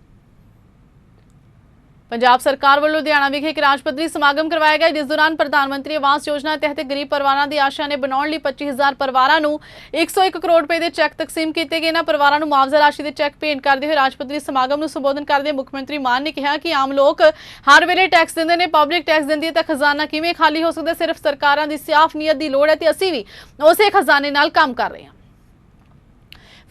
पंजाब सरकार वालों लुधियाना विखे एक राजपत्रित समागम करवाया गया जिस दौरान प्रधानमंत्री आवास योजना तहत गरीब परिवारों की आशा ने बनाने लिए 25,000 परिवारों को 101 करोड़ रुपए के चैक तकसीम किए गए। इन्होंने परिवारों को मुआवजा राशि के चैक भेंट करते हुए राजपत्रित समागम में संबोधन करते मुख्यमंत्री मान ने कहा कि आम लोग हर वेले टैक्स देंदे ने, पब्लिक टैक्स देंदी है तो खजाना किवें खाली हो सकता। सिर्फ सरकारों की साफ नीयत की लोड़ है तो असीं भी उसे खजाने नाल काम कर रहे हैं।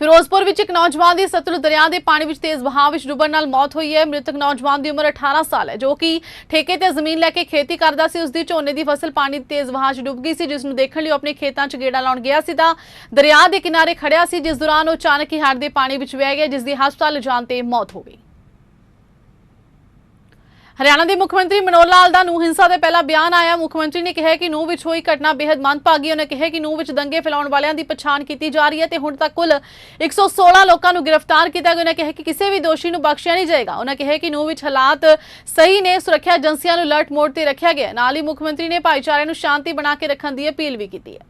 फिरोजपुर विच एक नौजवान की सतलुज दरिया के पानी में तेज बहाव में डुबण नाल मौत हुई है। मृतक नौजवान की उम्र 18 साल है जो कि ठेके ते जमीन लैके खेती करता सी। उसकी झोने की फसल पानी तेज बहाव च डुब गई सी जिसनूं देखण लई अपने खेतों च गेड़ा लाउण गया सी तां दरिया के किनारे खड़िया सी जिस दौरान वो अचानक ही हड़ के पानी में बह गया जिसकी हस्पताल लिजाण ते मौत हो गई। हरियाणा के मुख्यमंत्री मनोहर लाल का नूह हिंसा से पहला बयान आया। मुख्यमंत्री ने कहा कि नूह विच हुई घटना बेहद मंदभागी। उन्होंने कहा कि नूह विच दंगे फैलाने वालों की पछाण की जा रही है तो हुण तक कुल 116 लोगों को गिरफ्तार किया गया। उन्होंने कहा कि किसी भी दोषी को बख्शिया नहीं जाएगा। उन्होंने कहा कि नूह विच हालात सही ने, सुरक्षा एजेंसियों को अलर्ट मोड पर रखा गया। नाल ही मुख्यमंत्री ने भाईचारे को शांति बना के रखने की अपील भी की है।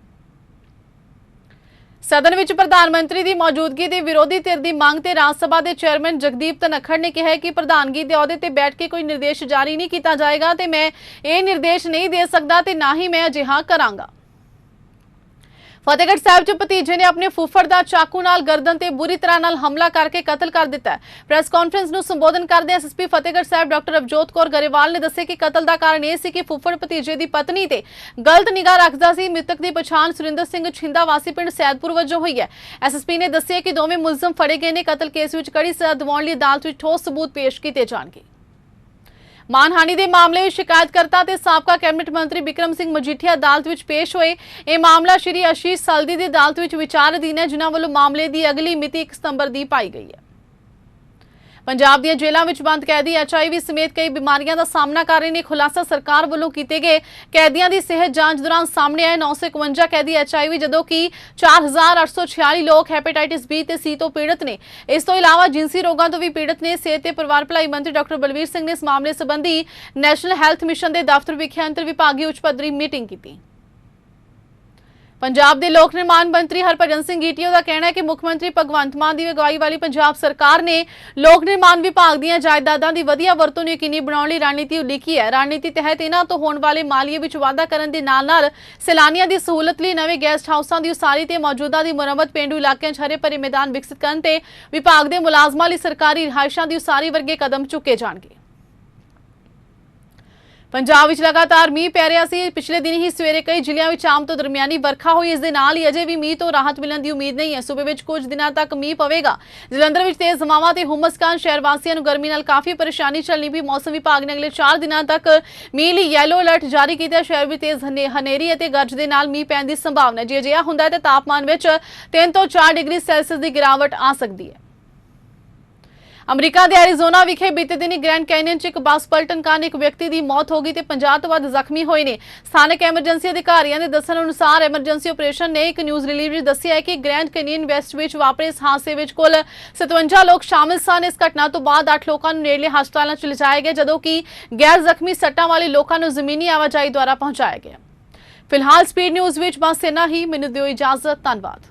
सदन विच प्रधानमंत्री की मौजूदगी के विरोधी धिर की मांग ते राज्य सभा के चेयरमैन जगदीप धनखड़ ने कहा कि प्रधानगी के अहुदे ते बैठ के कोई निर्देश जारी नहीं किया जाएगा तो मैं ये निर्देश नहीं दे सकता तो ना ही मैं अजिहा करांगा। फतेहगढ़ साहब च भतीजे ने अपने फुफड़ का चाकू नाल गर्दन ते बुरी तरह नाल हमला करके कतल कर दिता है। प्रेस कॉन्फ्रेंस ਨੂੰ संबोधन करदे एसएसपी फतेहगढ़ साहब डॉक्टर अवजोत कौर गरेवाल ने दस्सिया कि कतल का कारण यह सी कि फुफड़ भतीजे की पत्नी ते गलत निगाह रखदा सी। मृतक की पछाण सुरिंदर सिंह छिंदा वासी पिंड सैदपुर वजों हुई है। एसएसपी ने दस्सिया कि दोवें मुलजम फड़े गए ने। कतल केस विच कड़ी सज़ा दिवाउण लई अदालत विच ठोस सबूत पेश किए जाणगे। मानहानि के मामले में शिकायतकर्ता ते साबका कैबिनेट मंत्री बिक्रम सिंह मजीठिया अदालत विच पेश होए। यह मामला श्री आशीष सालदी की अदालत विच विचार अधीन है जिन्हां वालों मामले की अगली मिति 1 सितंबर की पाई गई है। पंजाब दी जेलों में बंद कैदी HIV समेत कई बीमारियों का सामना कर रहे हैं। खुलासा सरकार वालों किए गए कैदियों की सेहत जांच दौरान सामने आए। 951 कैदी HIV जदों कि 4,846 लोग हैपेटाइटिस B ते C तो पीड़ित ने। इस तो इलावा जिनसी रोगों तो भी पीड़ित ने। सेहत ते परिवार भलाई मंत्री डॉक्टर बलवीर सिंह ने इस मामले संबंधी नैशनल हैल्थ मिशन के दफ्तर विखे अंतर विभागी उच्च पद्धरी मीटिंग की। पंजाब के लोक निर्माण मंत्री हरभजन सिंह गीटियो का कहना है कि मुख्यमंत्री भगवंत मान की अगवाई वाली पंजाब सरकार ने लोक निर्माण विभाग दी जायदादां की वधिया वरतों नूं यकीनी बनाउण लई रणनीति उलीकी है। रणनीति तहत इन्हां तो होण वाले मालीए विच वाधा करन दे नाल-नाल सैलानियां की सहूलत लई नवे गैसट हाउसां की उसारी ते मौजूदा की मुरम्मत, पेंडू इलाकों हरे भरे मैदान विकसित करन ते विभाग के मुलाजमां लई सरकारी रिहायशां की उसारी वर्गे कदम चुके जाणगे। पंजाब विच लगातार मीह पै रहा सी। पिछले दिन ही सवेरे कई जिलों में आम तो दरमियानी बरखा हुई। इस दे नाल ही अजे भी मीह तो राहत मिलने की उम्मीद नहीं है। सूबे में कुछ दिनों तक मीह पवेगा। जलंधर में तेज हवावां ते हुमस कारण शहर वासियों को गर्मी नाल काफ़ी परेशानी झेलनी पई। मौसम विभाग ने अगले 4 दिनों तक मीह लई येलो अलर्ट जारी किया। शहर में तेज हनेरी और गरज के नाल मीह पैण की संभावना है। जे अजिहा हुंदा है तो तापमान में 3 तो 4 डिग्री सैल्सियस की गिरावट आ सकती है। अमरीका के एरिजोना विखे बीते दिन ग्रैंड कैनियन च एक बस पलटन कारण एक व्यक्ति की मौत हो गई तो 50 तो वध जख्मी होए ने। स्थानक एमरजेंसी अधिकारियों के दस्सण अनुसार एमरजेंसी ऑपरेशन ने एक न्यूज़ रिलीज में दस्सिया है कि ग्रैंड कैनियन वेस्ट में वापरे इस हादसे में कुल 57 लोग शामिल सन। इस घटना तो बाद 8 लोगों को नेड़ले हस्पतालों च लिजाया गया जदों कि गैर जख्मी सट्टां वाले लोगों को जमीनी आवाजाही द्वारा पहुंचाया गया। फिलहाल स्पीड न्यूज़ विच बस इन्ना ही। मैनूं दिओ इजाजत। धन्नवाद।